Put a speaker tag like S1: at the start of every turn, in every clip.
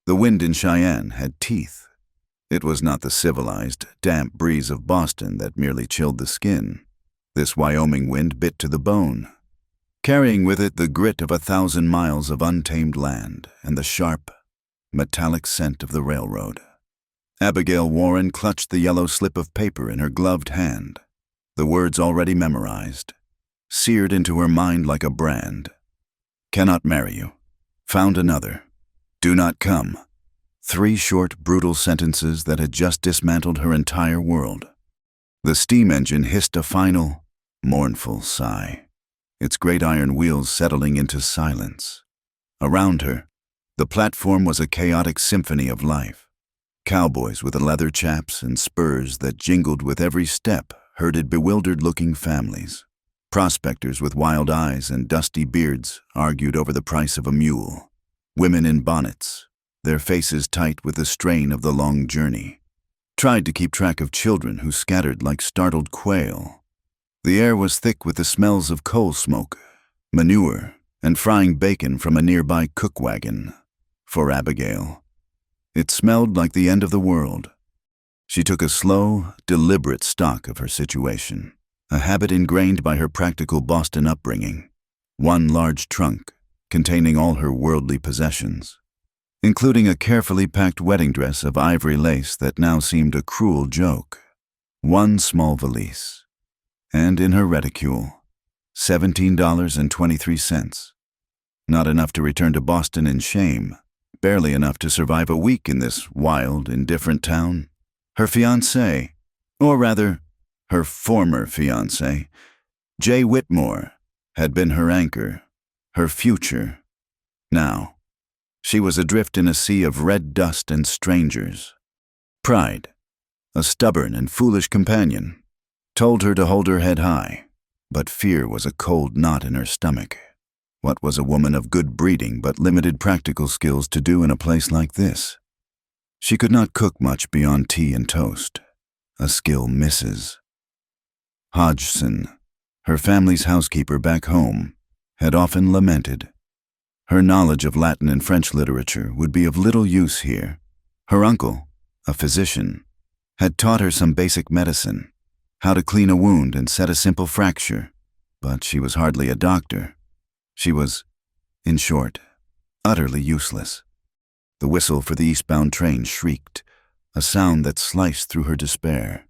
S1: The wind in Cheyenne had teeth. It was not the civilized, damp breeze of Boston that merely chilled the skin. This Wyoming wind bit to the bone, carrying with it the grit of 1,000 miles of untamed land and the sharp, metallic scent of the railroad. Abigail Warren clutched the yellow slip of paper in her gloved hand, the words already memorized, seared into her mind like a brand. Cannot marry you. Found another. Do not come. 3 short, brutal sentences that had just dismantled her entire world. The steam engine hissed a final, mournful sigh, its great iron wheels settling into silence. Around her, the platform was a chaotic symphony of life. Cowboys with leather chaps and spurs that jingled with every step herded bewildered-looking families. Prospectors with wild eyes and dusty beards argued over the price of a mule. Women in bonnets, their faces tight with the strain of the long journey, tried to keep track of children who scattered like startled quail. The air was thick with the smells of coal smoke, manure, and frying bacon from a nearby cook wagon. For Abigail, it smelled like the end of the world. She took a slow, deliberate stock of her situation, a habit ingrained by her practical Boston upbringing. One large trunk, containing all her worldly possessions, including a carefully packed wedding dress of ivory lace that now seemed a cruel joke. One small valise, and in her reticule, $17.23. Not enough to return to Boston in shame, barely enough to survive a week in this wild, indifferent town. Her fiancé, or rather, her former fiancé, Jay Whitmore, had been her anchor, her future. Now, she was adrift in a sea of red dust and strangers. Pride, a stubborn and foolish companion, told her to hold her head high, but fear was a cold knot in her stomach. What was a woman of good breeding but limited practical skills to do in a place like this? She could not cook much beyond tea and toast, a skill Mrs. Hodgson, her family's housekeeper back home, had often lamented. Her knowledge of Latin and French literature would be of little use here. Her uncle, a physician, had taught her some basic medicine, how to clean a wound and set a simple fracture, but she was hardly a doctor. She was, in short, utterly useless. The whistle for the eastbound train shrieked, a sound that sliced through her despair.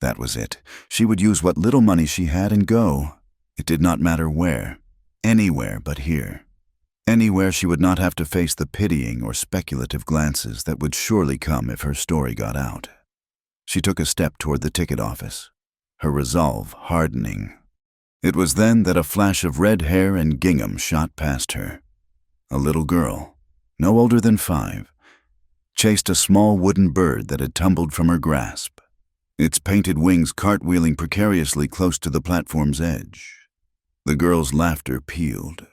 S1: That was it. She would use what little money she had and go. It did not matter where. Anywhere but here. Anywhere she would not have to face the pitying or speculative glances that would surely come if her story got out. She took a step toward the ticket office, her resolve hardening. It was then that a flash of red hair and gingham shot past her. A little girl, no older than 5, chased a small wooden bird that had tumbled from her grasp, its painted wings cartwheeling precariously close to the platform's edge. The girl's laughter pealed,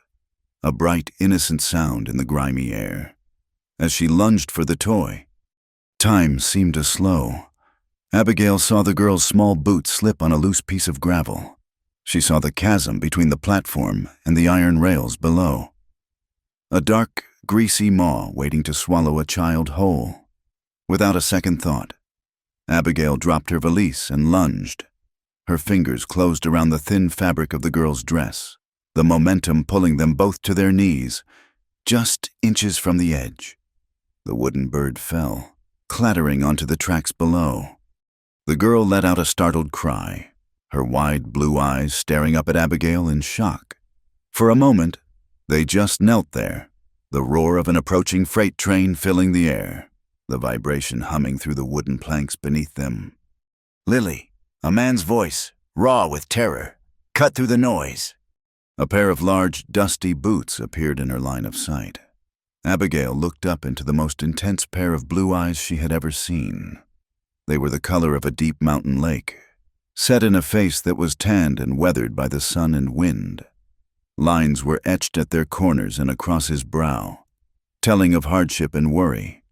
S1: a bright, innocent sound in the grimy air. As she lunged for the toy, time seemed to slow. Abigail saw the girl's small boot slip on a loose piece of gravel. She saw the chasm between the platform and the iron rails below. A dark, greasy maw waiting to swallow a child whole. Without a second thought, Abigail dropped her valise and lunged. Her fingers closed around the thin fabric of the girl's dress, the momentum pulling them both to their knees, just inches from the edge. The wooden bird fell, clattering onto the tracks below. The girl let out a startled cry, her wide blue eyes staring up at Abigail in shock. For a moment, they just knelt there, the roar of an approaching freight train filling the air, the vibration humming through the wooden planks beneath them. "Lily," a man's voice, raw with terror, cut through the noise. A pair of large, dusty boots appeared in her line of sight. Abigail looked up into the most intense pair of blue eyes she had ever seen. They were the color of a deep mountain lake, set in a face that was tanned and weathered by the sun and wind. Lines were etched at their corners and across his brow, telling of hardship and worry.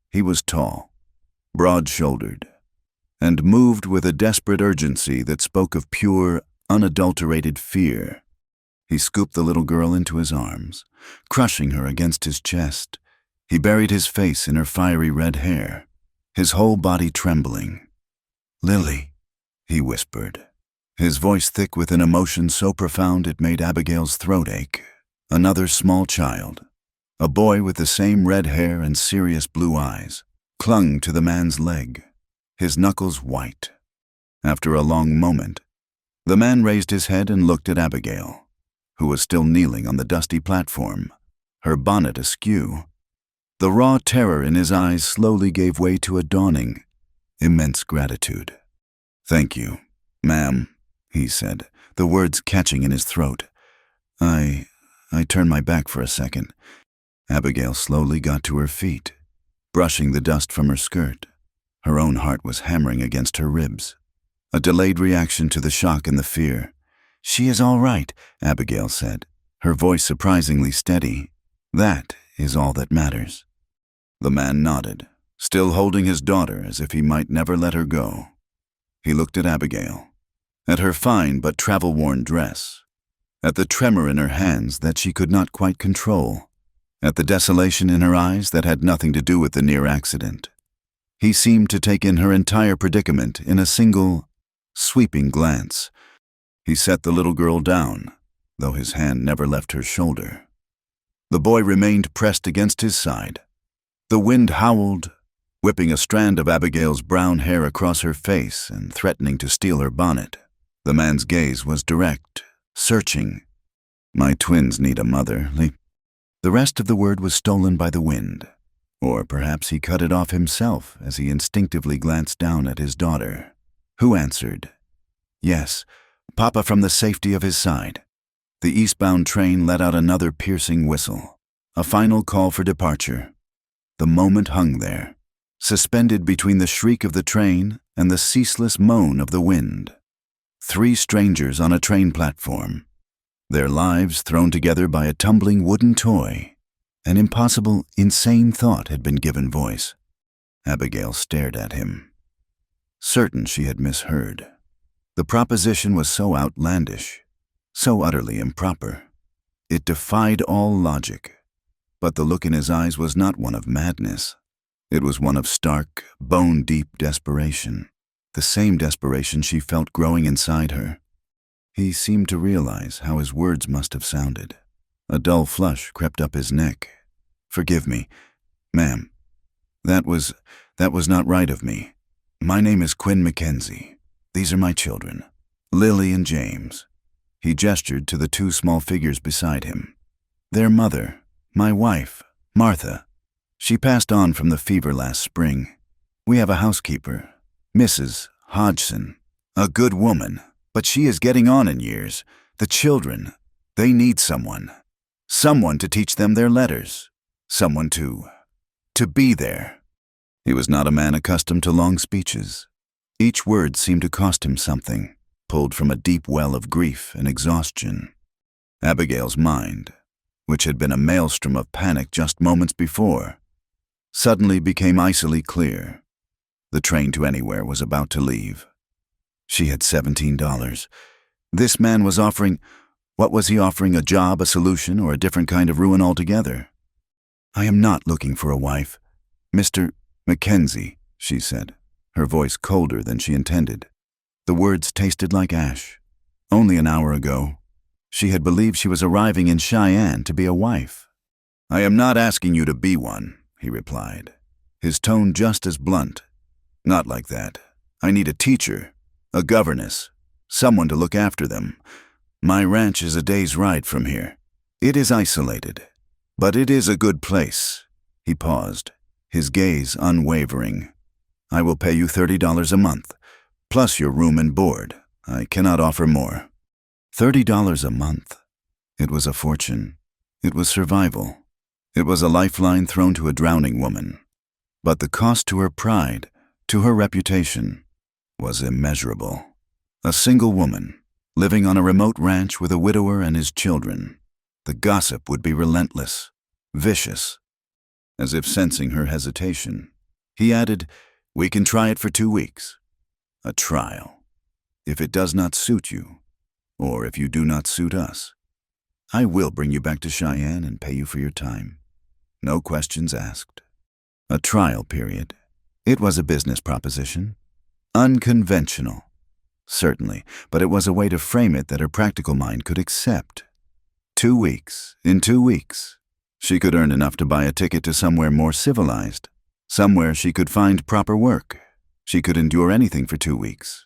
S1: He was tall, broad-shouldered, and moved with a desperate urgency that spoke of pure, unadulterated fear. He scooped the little girl into his arms, crushing her against his chest, He buried his face in her fiery red hair, his whole body trembling. "Lily," he whispered, his voice thick with an emotion so profound it made Abigail's throat ache. Another small child, a boy with the same red hair and serious blue eyes, clung to the man's leg, his knuckles white. After a long moment, the man raised his head and looked at Abigail, who was still kneeling on the dusty platform, her bonnet askew. The raw terror in his eyes slowly gave way to a dawning, immense gratitude. "Thank you, ma'am," he said, the words catching in his throat. I turned my back for a second." Abigail slowly got to her feet, brushing the dust from her skirt. Her own heart was hammering against her ribs. A delayed reaction to the shock and the fear. "She is all right," Abigail said, her voice surprisingly steady. "That is all that matters." The man nodded, still holding his daughter as if he might never let her go. He looked at Abigail, at her fine but travel-worn dress, at the tremor in her hands that she could not quite control, at the desolation in her eyes that had nothing to do with the near accident. He seemed to take in her entire predicament in a single, sweeping glance. He set the little girl down, though his hand never left her shoulder. The boy remained pressed against his side. The wind howled, whipping a strand of Abigail's brown hair across her face and threatening to steal her bonnet. The man's gaze was direct, searching. "My twins need a mother, Lee." The rest of the word was stolen by the wind, or perhaps he cut it off himself as he instinctively glanced down at his daughter, who answered, "Yes, Papa," from the safety of his side. The eastbound train let out another piercing whistle, a final call for departure. The moment hung there, suspended between the shriek of the train and the ceaseless moan of the wind. 3 strangers on a train platform, their lives thrown together by a tumbling wooden toy. An impossible, insane thought had been given voice. Abigail stared at him, certain she had misheard. The proposition was so outlandish, so utterly improper. It defied all logic. But the look in his eyes was not one of madness. It was one of stark, bone-deep desperation, the same desperation she felt growing inside her. He seemed to realize how his words must have sounded. A dull flush crept up his neck. "Forgive me, ma'am. That was not right of me. My name is Quinn Mackenzie. These are my children, Lily and James." He gestured to the 2 small figures beside him. "Their mother, my wife, Martha. She passed on from the fever last spring. We have a housekeeper, Mrs. Hodgson, a good woman, but she is getting on in years. The children, they need someone to teach them their letters, someone to be there." He was not a man accustomed to long speeches. Each word seemed to cost him something, pulled from a deep well of grief and exhaustion. Abigail's mind, which had been a maelstrom of panic just moments before, suddenly became icily clear. The train to anywhere was about to leave. She had $17. This man was offering— what was he offering? A job, a solution, or a different kind of ruin altogether? "I am not looking for a wife, Mr. Mackenzie," she said, her voice colder than she intended. The words tasted like ash. Only an hour ago, she had believed she was arriving in Cheyenne to be a wife. "I am not asking you to be one," he replied, his tone just as blunt. "Not like that. I need a teacher, a governess, someone to look after them. My ranch is a day's ride from here. It is isolated, but it is a good place." He paused, his gaze unwavering. "I will pay you $30 a month, plus your room and board. I cannot offer more." $30 a month. It was a fortune. It was survival. It was a lifeline thrown to a drowning woman. But the cost to her pride, to her reputation, was immeasurable. A single woman, living on a remote ranch with a widower and his children. The gossip would be relentless, vicious. As if sensing her hesitation, he added, "We can try it for 2 weeks. A trial. If it does not suit you, or if you do not suit us, I will bring you back to Cheyenne and pay you for your time." No questions asked. A trial period. It was a business proposition. Unconventional. Certainly, but it was a way to frame it that her practical mind could accept. 2 weeks. In 2 weeks, she could earn enough to buy a ticket to somewhere more civilized, somewhere she could find proper work. She could endure anything for 2 weeks.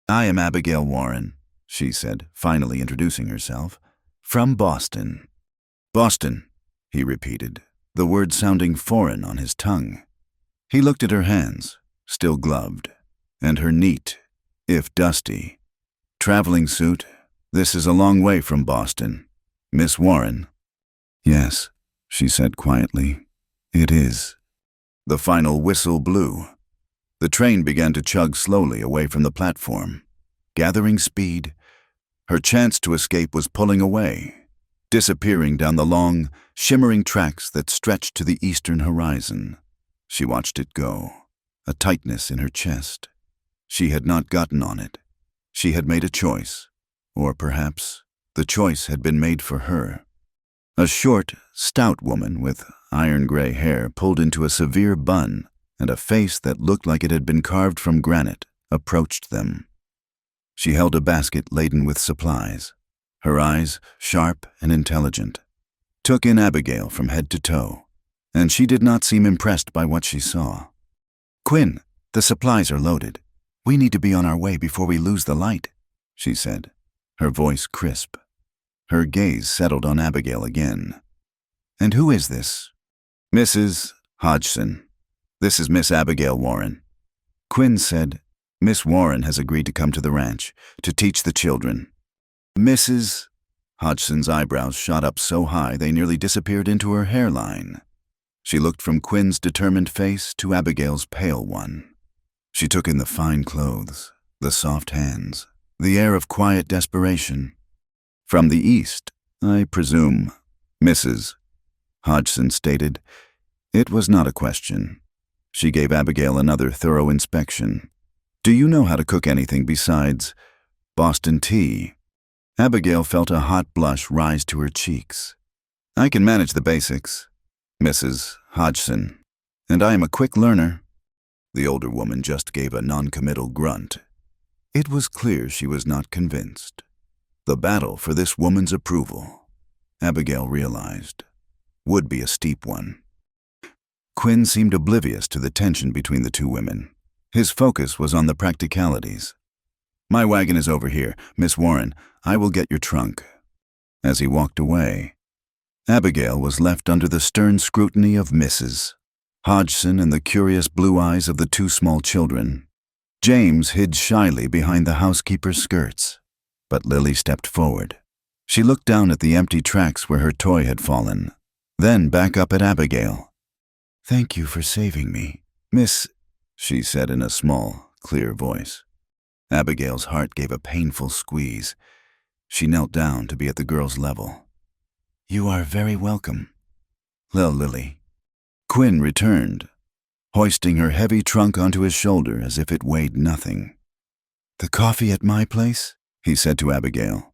S1: "I am Abigail Warren," she said, finally introducing herself. "From Boston." "Boston," he repeated, the word sounding foreign on his tongue. He looked at her hands, still gloved, and her neat, if dusty, traveling suit. "This is a long way from Boston, Miss Warren." "Yes," she said quietly, "it is." The final whistle blew. The train began to chug slowly away from the platform. Gathering speed, her chance to escape was pulling away, disappearing down the long, shimmering tracks that stretched to the eastern horizon. She watched it go, a tightness in her chest. She had not gotten on it. She had made a choice, or perhaps the choice had been made for her. A short, stout woman with iron-gray hair pulled into a severe bun and a face that looked like it had been carved from granite approached them. She held a basket laden with supplies, her eyes sharp and intelligent, took in Abigail from head to toe, and she did not seem impressed by what she saw. "Quinn, the supplies are loaded. We need to be on our way before we lose the light," she said, her voice crisp. Her gaze settled on Abigail again. "And who is this?" "Mrs. Hodgson. This is Miss Abigail Warren." Quinn said, "Miss Warren has agreed to come to the ranch to teach the children." "Mrs. Hodgson's eyebrows shot up so high they nearly disappeared into her hairline. She looked from Quinn's determined face to Abigail's pale one. She took in the fine clothes, the soft hands, the air of quiet desperation. "From the east, I presume," Mrs. Hodgson stated. It was not a question. She gave Abigail another thorough inspection. "Do you know how to cook anything besides Boston tea?" Abigail felt a hot blush rise to her cheeks. "I can manage the basics, Mrs. Hodgson, and I am a quick learner." The older woman just gave a noncommittal grunt. It was clear she was not convinced. The battle for this woman's approval, Abigail realized, would be a steep one. Quinn seemed oblivious to the tension between the two women. His focus was on the practicalities. "My wagon is over here, Miss Warren. I will get your trunk." As he walked away, Abigail was left under the stern scrutiny of Mrs. Hodgson and the curious blue eyes of the two small children. James hid shyly behind the housekeeper's skirts, but Lily stepped forward. She looked down at the empty tracks where her toy had fallen, then back up at Abigail. "Thank you for saving me, Miss," she said in a small, clear voice. Abigail's heart gave a painful squeeze. She knelt down to be at the girl's level. "You are very welcome, little Lily." Quinn returned, hoisting her heavy trunk onto his shoulder as if it weighed nothing. "The coffee at my place?" he said to Abigail,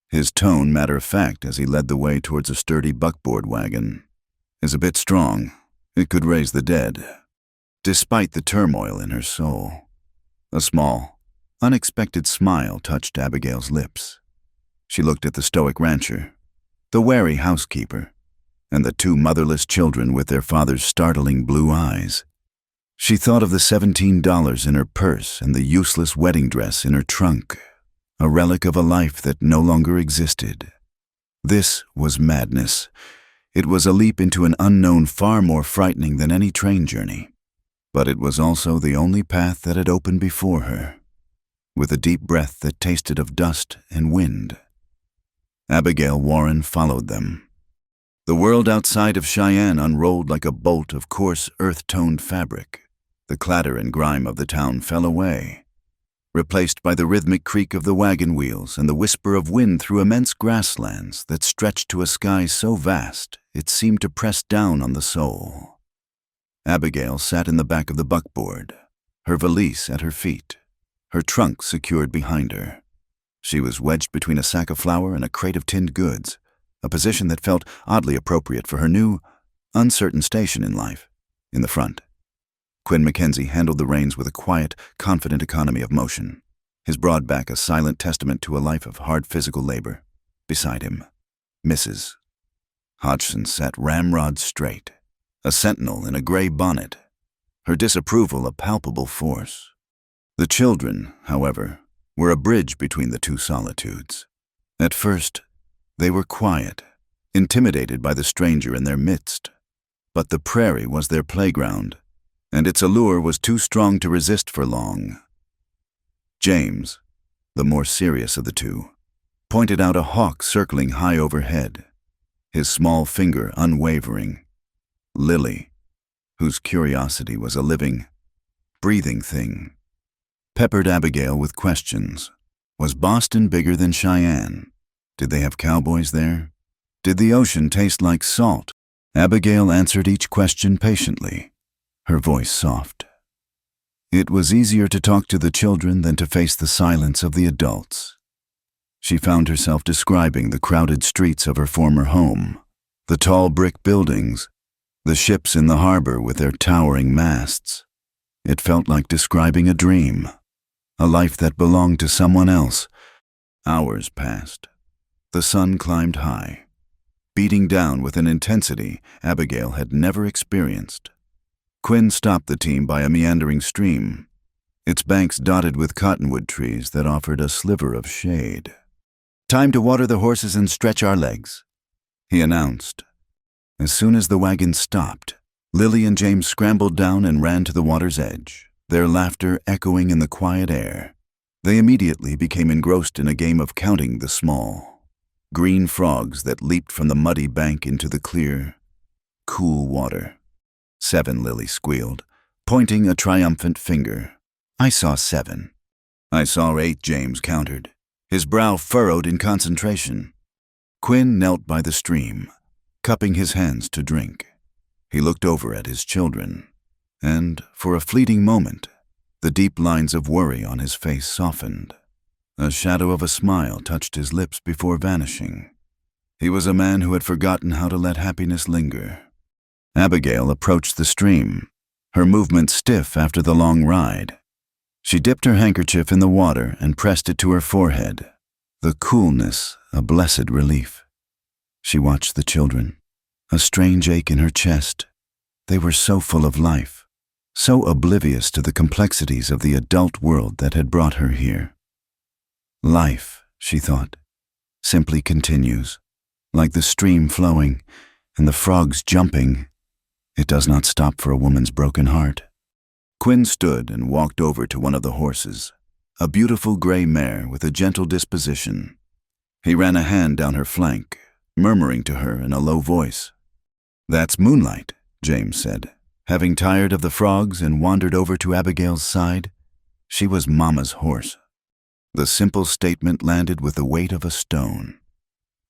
S1: his tone matter-of-fact as he led the way towards a sturdy buckboard wagon. "Is a bit strong. It could raise the dead." Despite the turmoil in her soul, a small, unexpected smile touched Abigail's lips. She looked at the stoic rancher, the wary housekeeper, and the two motherless children with their father's startling blue eyes. She thought of the $17 in her purse and the useless wedding dress in her trunk, a relic of a life that no longer existed. This was madness. It was a leap into an unknown far more frightening than any train journey. But it was also the only path that had opened before her, with a deep breath that tasted of dust and wind. Abigail Warren followed them. The world outside of Cheyenne unrolled like a bolt of coarse, earth-toned fabric. The clatter and grime of the town fell away, replaced by the rhythmic creak of the wagon wheels and the whisper of wind through immense grasslands that stretched to a sky so vast it seemed to press down on the soul. Abigail sat in the back of the buckboard, her valise at her feet, her trunk secured behind her. She was wedged between a sack of flour and a crate of tinned goods, a position that felt oddly appropriate for her new, uncertain station in life, in the front. Quinn Mackenzie handled the reins with a quiet, confident economy of motion, his broad back a silent testament to a life of hard physical labor. Beside him, Mrs. Hodgson sat ramrod straight, a sentinel in a gray bonnet, her disapproval a palpable force. The children, however, were a bridge between the two solitudes. At first, they were quiet, intimidated by the stranger in their midst. But the prairie was their playground, and its allure was too strong to resist for long. James, the more serious of the two, pointed out a hawk circling high overhead, his small finger unwavering. Lily, whose curiosity was a living, breathing thing, peppered Abigail with questions. Was Boston bigger than Cheyenne? Did they have cowboys there? Did the ocean taste like salt? Abigail answered each question patiently, her voice soft. It was easier to talk to the children than to face the silence of the adults. She found herself describing the crowded streets of her former home, the tall brick buildings, the ships in the harbor with their towering masts. It felt like describing a dream, a life that belonged to someone else. Hours passed. The sun climbed high, beating down with an intensity Abigail had never experienced. Quinn stopped the team by a meandering stream, its banks dotted with cottonwood trees that offered a sliver of shade. "Time to water the horses and stretch our legs," he announced. As soon as the wagon stopped, Lily and James scrambled down and ran to the water's edge, their laughter echoing in the quiet air. They immediately became engrossed in a game of counting the small, green frogs that leaped from the muddy bank into the clear, cool water. 7, Lily squealed, pointing a triumphant finger. "I saw 7. "I saw 8, James countered, his brow furrowed in concentration. Quinn knelt by the stream, cupping his hands to drink. He looked over at his children, and, for a fleeting moment, the deep lines of worry on his face softened. A shadow of a smile touched his lips before vanishing. He was a man who had forgotten how to let happiness linger. Abigail approached the stream, her movement stiff after the long ride. She dipped her handkerchief in the water and pressed it to her forehead, the coolness a blessed relief. She watched the children, a strange ache in her chest. They were so full of life, so oblivious to the complexities of the adult world that had brought her here. Life, she thought, simply continues, like the stream flowing and the frogs jumping. It does not stop for a woman's broken heart. Quinn stood and walked over to one of the horses, a beautiful gray mare with a gentle disposition. He ran a hand down her flank, murmuring to her in a low voice. "That's Moonlight," James said, having tired of the frogs and wandered over to Abigail's side. She was Mama's horse. The simple statement landed with the weight of a stone.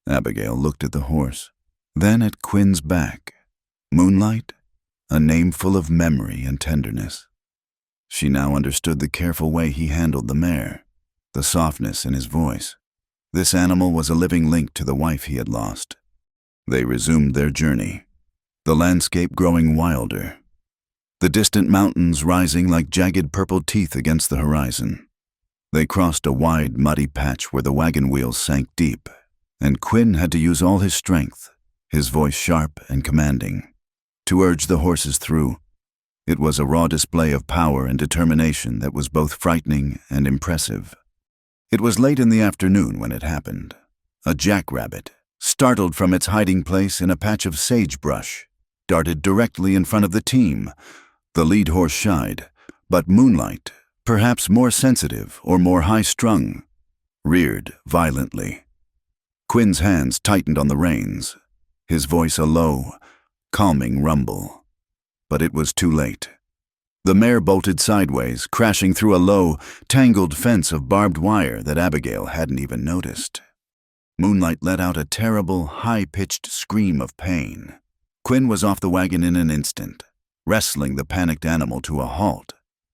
S1: Abigail looked at the horse, then at Quinn's back. Moonlight, a name full of memory and tenderness. She now understood the careful way he handled the mare, the softness in his voice. This animal was a living link to the wife he had lost. They resumed their journey, the landscape growing wilder, the distant mountains rising like jagged purple teeth against the horizon. They crossed a wide, muddy patch where the wagon wheels sank deep, and Quinn had to use all his strength, his voice sharp and commanding, to urge the horses through. It was a raw display of power and determination that was both frightening and impressive. It was late in the afternoon when it happened. A jackrabbit, startled from its hiding place in a patch of sagebrush, darted directly in front of the team. The lead horse shied, but Moonlight, perhaps more sensitive or more high-strung, reared violently. Quinn's hands tightened on the reins, his voice a low, calming rumble. But it was too late. The mare bolted sideways, crashing through a low, tangled fence of barbed wire that Abigail hadn't even noticed. Moonlight let out a terrible, high-pitched scream of pain. Quinn was off the wagon in an instant, wrestling the panicked animal to a halt.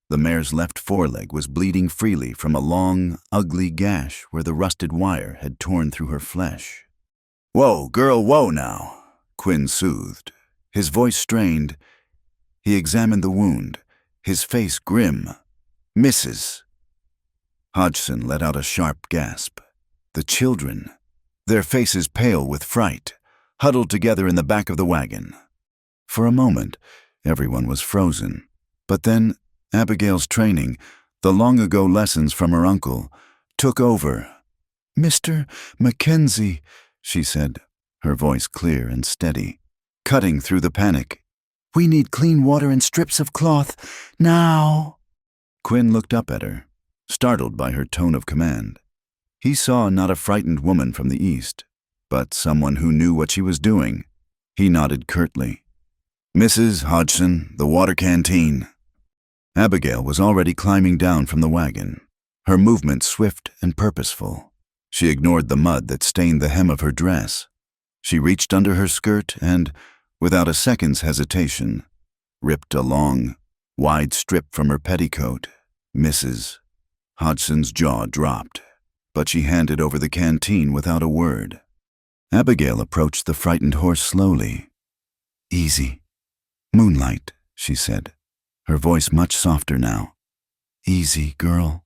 S1: The mare's left foreleg was bleeding freely from a long, ugly gash where the rusted wire had torn through her flesh. "Whoa, girl, whoa now," Quinn soothed, His voice strained. He examined the wound, his face grim. "Mrs." Hodgson let out a sharp gasp. The children, their faces pale with fright, huddled together in the back of the wagon. For a moment, everyone was frozen. But then, Abigail's training, the long-ago lessons from her uncle, took over. "Mr. Mackenzie," she said, her voice clear and steady, cutting through the panic. "We need clean water and strips of cloth, now." Quinn looked up at her, startled by her tone of command. He saw not a frightened woman from the east, but someone who knew what she was doing. He nodded curtly. "Mrs. Hodgson, the water canteen." Abigail was already climbing down from the wagon, her movement swift and purposeful. She ignored the mud that stained the hem of her dress. She reached under her skirt and, without a second's hesitation, ripped a long, wide strip from her petticoat. "Mrs." Hodgson's jaw dropped, but she handed over the canteen without a word. Abigail approached the frightened horse slowly. "Easy. Moonlight," she said, her voice much softer now. "Easy, girl."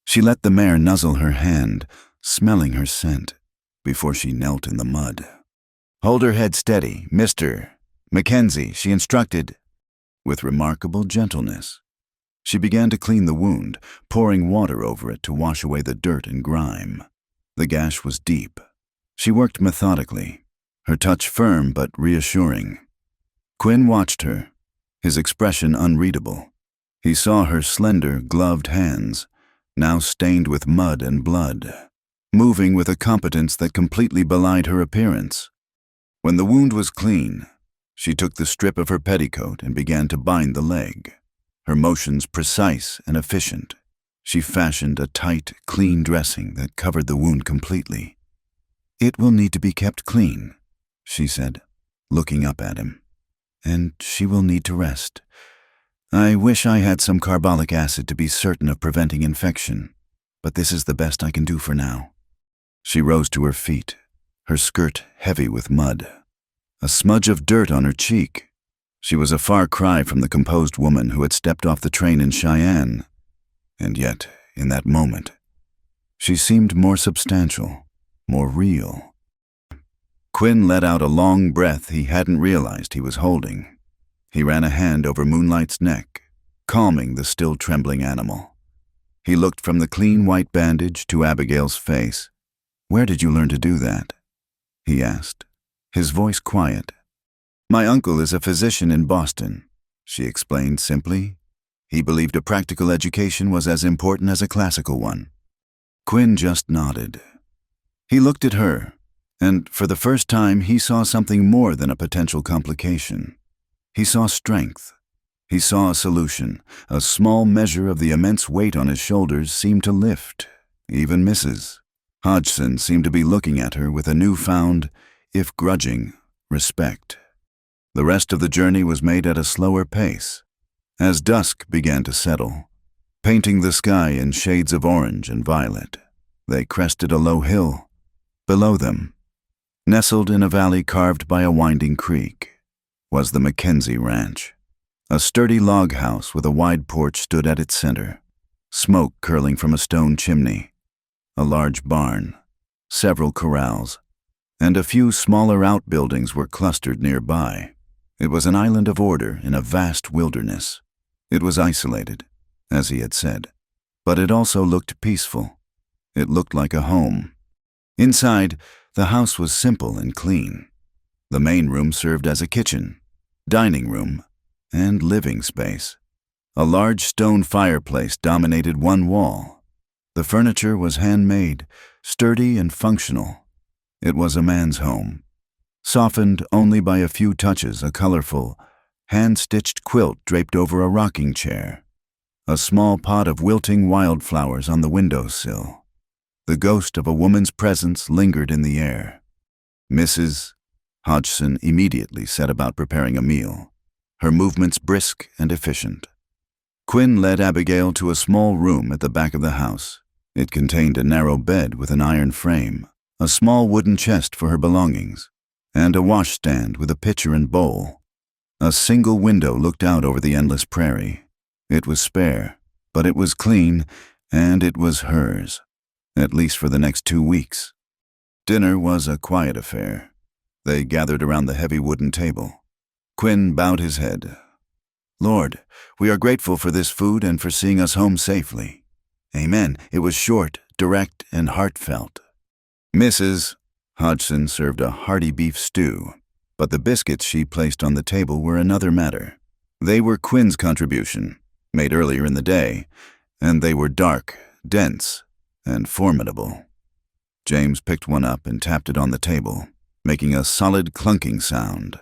S1: She let the mare nuzzle her hand, smelling her scent, before she knelt in the mud. "Hold her head steady, Mr. Mackenzie," she instructed, with remarkable gentleness. She began to clean the wound, pouring water over it to wash away the dirt and grime. The gash was deep. She worked methodically, her touch firm but reassuring. Quinn watched her, his expression unreadable. He saw her slender, gloved hands, now stained with mud and blood, moving with a competence that completely belied her appearance. When the wound was clean, she took the strip of her petticoat and began to bind the leg, her motions precise and efficient. She fashioned a tight, clean dressing that covered the wound completely. "It will need to be kept clean," she said, looking up at him. "And she will need to rest. I wish I had some carbolic acid to be certain of preventing infection, but this is the best I can do for now." She rose to her feet, her skirt heavy with mud, a smudge of dirt on her cheek. She was a far cry from the composed woman who had stepped off the train in Cheyenne, and yet, in that moment, she seemed more substantial, more real. Quinn let out a long breath he hadn't realized he was holding. He ran a hand over Moonlight's neck, calming the still trembling animal. He looked from the clean white bandage to Abigail's face. "Where did you learn to do that?" he asked, his voice quiet. "My uncle is a physician in Boston," she explained simply. "He believed a practical education was as important as a classical one." Quinn just nodded. He looked at her, and for the first time he saw something more than a potential complication. He saw strength. He saw a solution. A small measure of the immense weight on his shoulders seemed to lift. Even Mrs. Hodgson seemed to be looking at her with a newfound, if grudging, respect. The rest of the journey was made at a slower pace. As dusk began to settle, painting the sky in shades of orange and violet, they crested a low hill. Below them, nestled in a valley carved by a winding creek, was the Mackenzie Ranch. A sturdy log house with a wide porch stood at its center, smoke curling from a stone chimney. A large barn, several corrals, and a few smaller outbuildings were clustered nearby. It was an island of order in a vast wilderness. It was isolated, as he had said, but it also looked peaceful. It looked like a home. Inside, the house was simple and clean. The main room served as a kitchen, dining room, and living space. A large stone fireplace dominated one wall. The furniture was handmade, sturdy and functional. It was a man's home, softened only by a few touches, a colorful, hand-stitched quilt draped over a rocking chair, a small pot of wilting wildflowers on the windowsill. The ghost of a woman's presence lingered in the air. Mrs. Hodgson immediately set about preparing a meal, her movements brisk and efficient. Quinn led Abigail to a small room at the back of the house. It contained a narrow bed with an iron frame, a small wooden chest for her belongings, and a washstand with a pitcher and bowl. A single window looked out over the endless prairie. It was spare, but it was clean, and it was hers, at least for the next 2 weeks. Dinner was a quiet affair. They gathered around the heavy wooden table. Quinn bowed his head. "Lord, we are grateful for this food and for seeing us home safely." Amen. It was short, direct, and heartfelt. Mrs. Hodgson served a hearty beef stew, but the biscuits she placed on the table were another matter. They were Quinn's contribution, made earlier in the day, and they were dark, dense, and formidable. James picked one up and tapped it on the table, making a solid clunking sound.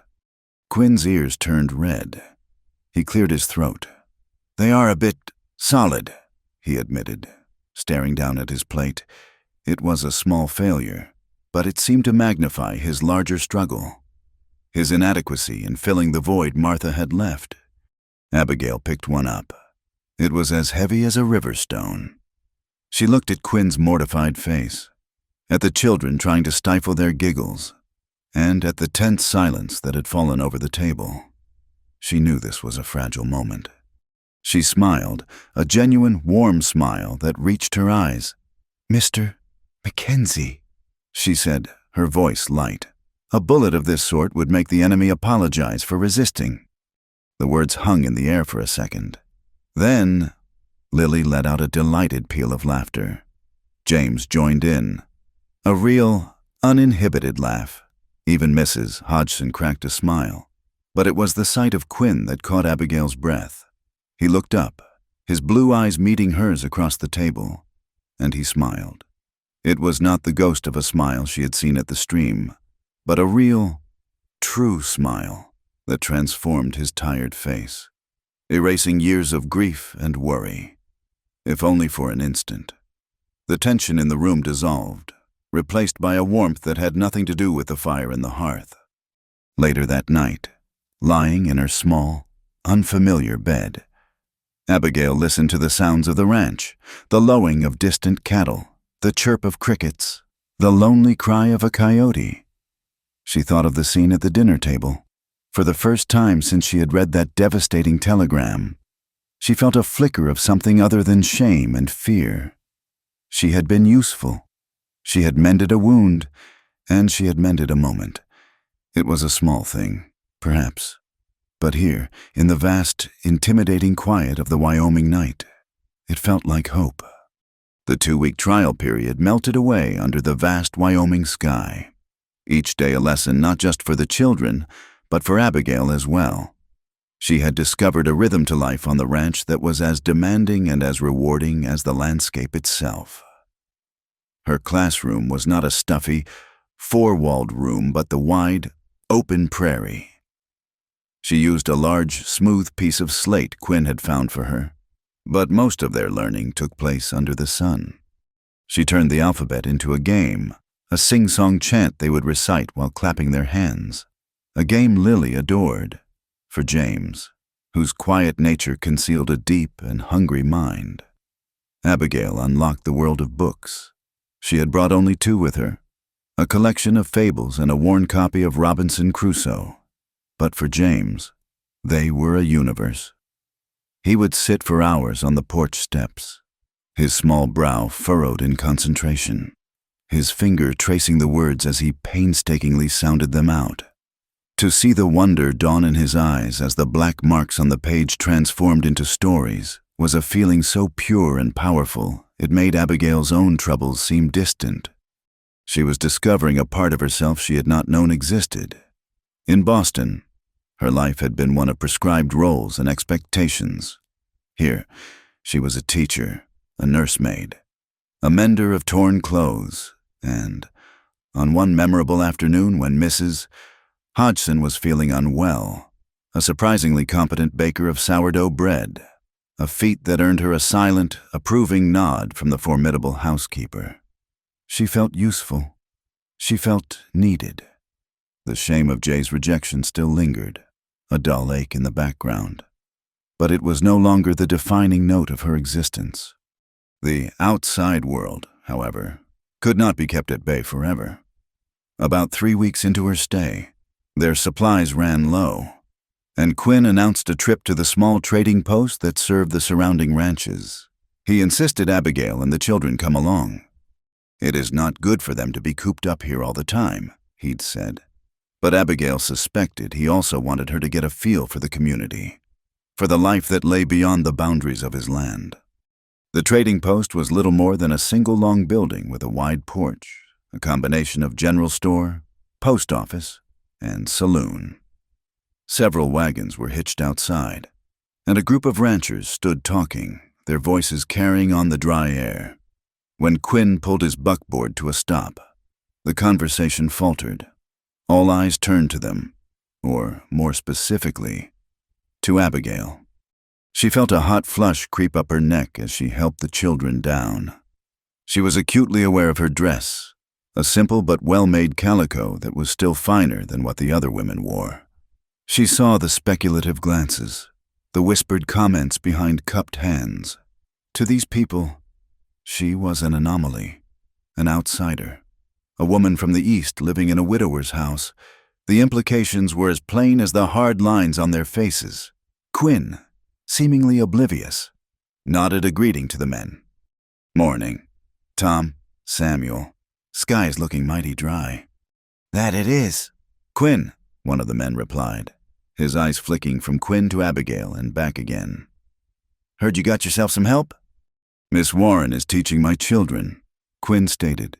S1: Quinn's ears turned red. He cleared his throat. "They are a bit solid," he admitted, staring down at his plate. It was a small failure, but it seemed to magnify his larger struggle, his inadequacy in filling the void Martha had left. Abigail picked one up. It was as heavy as a river stone. She looked at Quinn's mortified face, at the children trying to stifle their giggles, and at the tense silence that had fallen over the table. She knew this was a fragile moment. She smiled, a genuine, warm smile that reached her eyes. "Mr. Mackenzie," she said, her voice light. A bullet of this sort would make the enemy apologize for resisting. The words hung in the air for a second. Then, Lily let out a delighted peal of laughter. James joined in. A real, uninhibited laugh. Even Mrs. Hodgson cracked a smile. But it was the sight of Quinn that caught Abigail's breath. He looked up, his blue eyes meeting hers across the table, and he smiled. It was not the ghost of a smile she had seen at the stream, but a real, true smile that transformed his tired face, erasing years of grief and worry, if only for an instant. The tension in the room dissolved, replaced by a warmth that had nothing to do with the fire in the hearth. Later that night, lying in her small, unfamiliar bed, Abigail listened to the sounds of the ranch, the lowing of distant cattle, the chirp of crickets, the lonely cry of a coyote. She thought of the scene at the dinner table. For the first time since she had read that devastating telegram, she felt a flicker of something other than shame and fear. She had been useful. She had mended a wound, and she had mended a moment. It was a small thing, perhaps. But here, in the vast, intimidating quiet of the Wyoming night, it felt like hope. The 2-week trial period melted away under the vast Wyoming sky. Each day a lesson not just for the children, but for Abigail as well. She had discovered a rhythm to life on the ranch that was as demanding and as rewarding as the landscape itself. Her classroom was not a stuffy, four-walled room, but the wide, open prairie. She used a large, smooth piece of slate Quinn had found for her, but most of their learning took place under the sun. She turned the alphabet into a game, a sing-song chant they would recite while clapping their hands, a game Lily adored, for James, whose quiet nature concealed a deep and hungry mind. Abigail unlocked the world of books. She had brought only 2 with her, a collection of fables and a worn copy of Robinson Crusoe. But for James, they were a universe. He would sit for hours on the porch steps, his small brow furrowed in concentration, his finger tracing the words as he painstakingly sounded them out. To see the wonder dawn in his eyes as the black marks on the page transformed into stories was a feeling so pure and powerful it made Abigail's own troubles seem distant. She was discovering a part of herself she had not known existed. In Boston, her life had been one of prescribed roles and expectations. Here, she was a teacher, a nursemaid, a mender of torn clothes, and, on one memorable afternoon when Mrs. Hodgson was feeling unwell, a surprisingly competent baker of sourdough bread, a feat that earned her a silent, approving nod from the formidable housekeeper. She felt useful. She felt needed. The shame of Jay's rejection still lingered, a dull ache in the background. But it was no longer the defining note of her existence. The outside world, however, could not be kept at bay forever. About 3 weeks into her stay, their supplies ran low. and Quinn announced a trip to the small trading post that served the surrounding ranches. He insisted Abigail and the children come along. "It is not good for them to be cooped up here all the time," he'd said. But Abigail suspected he also wanted her to get a feel for the community, for the life that lay beyond the boundaries of his land. The trading post was little more than a single long building with a wide porch, a combination of general store, post office, and saloon. Several wagons were hitched outside, and a group of ranchers stood talking, their voices carrying on the dry air. When Quinn pulled his buckboard to a stop, the conversation faltered. All eyes turned to them, or more specifically, to Abigail. She felt a hot flush creep up her neck as she helped the children down. She was acutely aware of her dress, a simple but well-made calico that was still finer than what the other women wore. She saw the speculative glances, the whispered comments behind cupped hands. To these people, she was an anomaly, an outsider, a woman from the East living in a widower's house. The implications were as plain as the hard lines on their faces. Quinn, seemingly oblivious, nodded a greeting to the men. "Morning. Tom, Samuel. Sky's looking mighty dry." "That it is." "Quinn," one of the men replied, his eyes flicking from Quinn to Abigail and back again. "Heard you got yourself some help?" "Miss Warren is teaching my children," Quinn stated,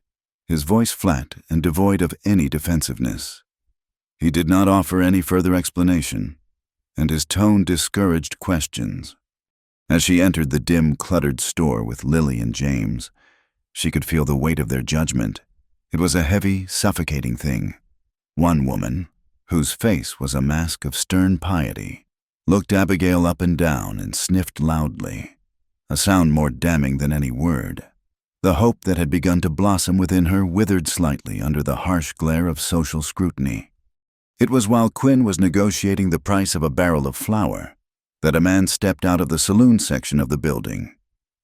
S1: his voice flat and devoid of any defensiveness. He did not offer any further explanation, and his tone discouraged questions. As she entered the dim, cluttered store with Lily and James, she could feel the weight of their judgment. It was a heavy, suffocating thing. One woman, whose face was a mask of stern piety, looked Abigail up and down and sniffed loudly, a sound more damning than any word. The hope that had begun to blossom within her withered slightly under the harsh glare of social scrutiny. It was while Quinn was negotiating the price of a barrel of flour that a man stepped out of the saloon section of the building.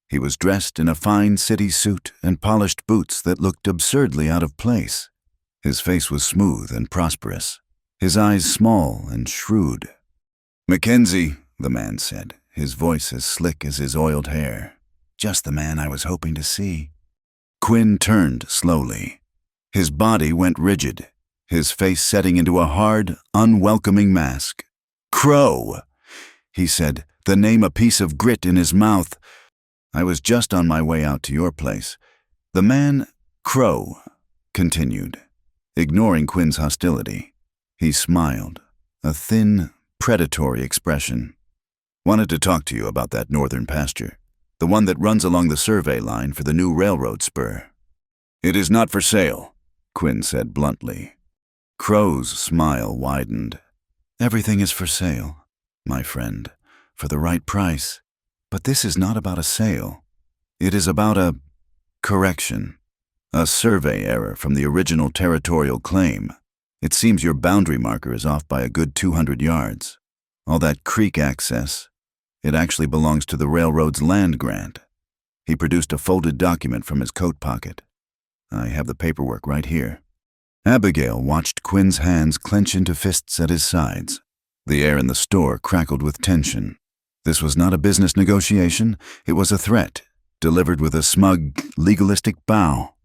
S1: He was dressed in a fine city suit and polished boots that looked absurdly out of place. His face was smooth and prosperous, his eyes small and shrewd. "Mackenzie," the man said, his voice as slick as his oiled hair. "Just the man I was hoping to see." Quinn turned slowly. His body went rigid, his face setting into a hard, unwelcoming mask. "Crow," he said, the name a piece of grit in his mouth. "I was just on my way out to your place." The man, Crow, continued, ignoring Quinn's hostility. He smiled, a thin, predatory expression. "Wanted to talk to you about that northern pasture, the one that runs along the survey line for the new railroad spur." "It is not for sale," Quinn said bluntly. Crow's smile widened. "Everything is for sale, my friend, for the right price. But this is not about a sale. It is about a correction, a survey error from the original territorial claim. It seems your boundary marker is off by a good 200 yards. All that creek access, it actually belongs to the railroad's land grant." He produced a folded document from his coat pocket. "I have the paperwork right here." Abigail watched Quinn's hands clench into fists at his sides. The air in the store crackled with tension. This was not a business negotiation, it was a threat, delivered with a smug, legalistic bow.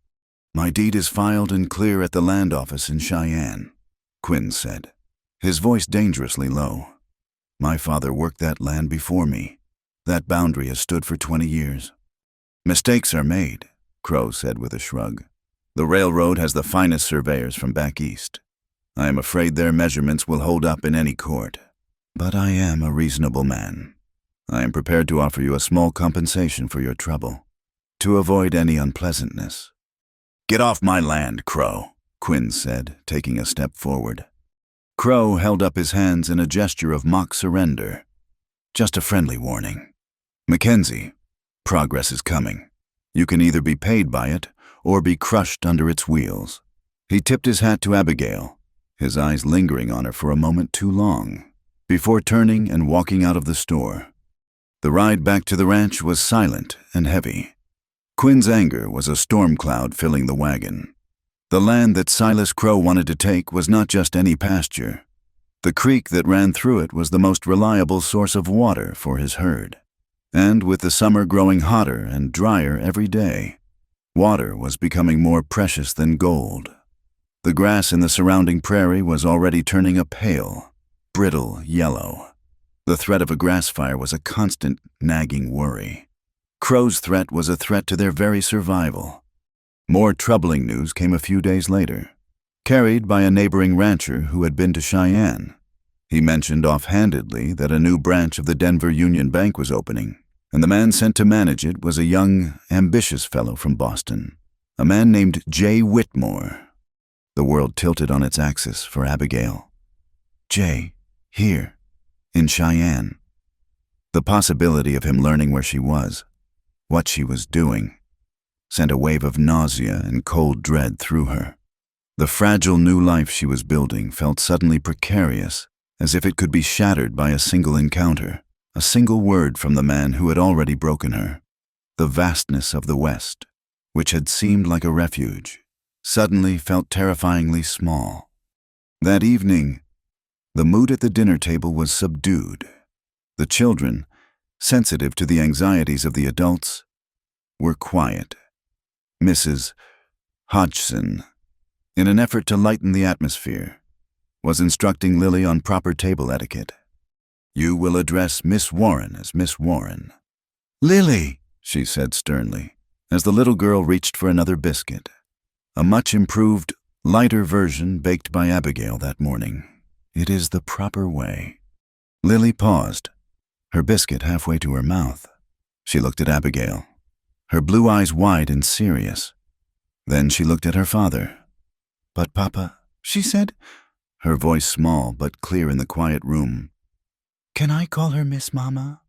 S1: "My deed is filed and clear at the land office in Cheyenne," Quinn said, his voice dangerously low. "My father worked that land before me. That boundary has stood for 20 years. "Mistakes are made," Crow said with a shrug. "The railroad has the finest surveyors from back east. I am afraid their measurements will hold up in any court. But I am a reasonable man. I am prepared to offer you a small compensation for your trouble, to avoid any unpleasantness." "Get off my land, Crow," Quinn said, taking a step forward. Crow held up his hands in a gesture of mock surrender. "Just a friendly warning. Mackenzie, progress is coming. You can either be paid by it or be crushed under its wheels." He tipped his hat to Abigail, his eyes lingering on her for a moment too long, before turning and walking out of the store. The ride back to the ranch was silent and heavy. Quinn's anger was a storm cloud filling the wagon. The land that Silas Crow wanted to take was not just any pasture. The creek that ran through it was the most reliable source of water for his herd. And with the summer growing hotter and drier every day, water was becoming more precious than gold. The grass in the surrounding prairie was already turning a pale, brittle yellow. The threat of a grass fire was a constant, nagging worry. Crow's threat was a threat to their very survival. More troubling news came a few days later, carried by a neighboring rancher who had been to Cheyenne. He mentioned offhandedly that a new branch of the Denver Union Bank was opening, and the man sent to manage it was a young, ambitious fellow from Boston, a man named Jay Whitmore. The world tilted on its axis for Abigail. Jay, here, in Cheyenne. The possibility of him learning where she was, what she was doing, sent a wave of nausea and cold dread through her. The fragile new life she was building felt suddenly precarious, as if it could be shattered by a single encounter, a single word from the man who had already broken her. The vastness of the West, which had seemed like a refuge, suddenly felt terrifyingly small. That evening, the mood at the dinner table was subdued. The children, sensitive to the anxieties of the adults, were quiet. Mrs. Hodgson, in an effort to lighten the atmosphere, was instructing Lily on proper table etiquette. You will address Miss Warren as Miss Warren. Lily, she said sternly, as the little girl reached for another biscuit, a much improved, lighter version baked by Abigail that morning. It is the proper way. Lily paused, her biscuit halfway to her mouth. She looked at Abigail, her blue eyes wide and serious. Then she looked at her father. But Papa, she said, her voice small but clear in the quiet room. Can I call her Miss Mama?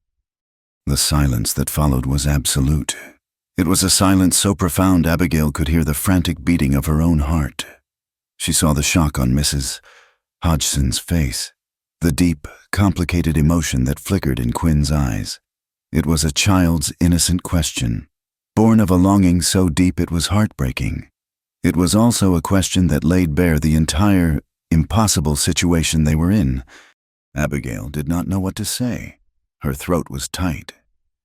S1: The silence that followed was absolute. It was a silence so profound Abigail could hear the frantic beating of her own heart. She saw the shock on Mrs. Hodgson's face, the deep, complicated emotion that flickered in Quinn's eyes. It was a child's innocent question, born of a longing so deep it was heartbreaking. It was also a question that laid bare the entire, impossible situation they were in. Abigail did not know what to say. Her throat was tight.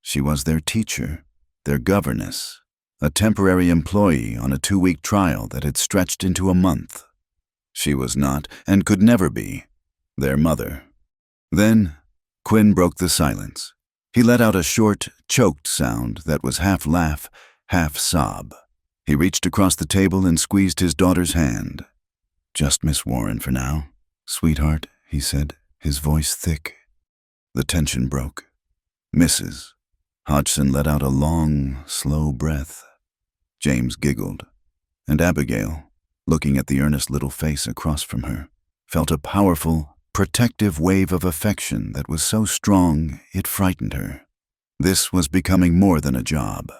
S1: She was their teacher, their governess, a temporary employee on a 2-week trial that had stretched into a month. She was not, and could never be, their mother. Then, Quinn broke the silence. He let out a short, choked sound that was half laugh, half sob. He reached across the table and squeezed his daughter's hand. Just Miss Warren for now, sweetheart, he said, his voice thick. The tension broke. Mrs. Hodgson let out a long, slow breath. James giggled, and Abigail, looking at the earnest little face across from her, felt a powerful, protective wave of affection that was so strong it frightened her. This was becoming more than a job.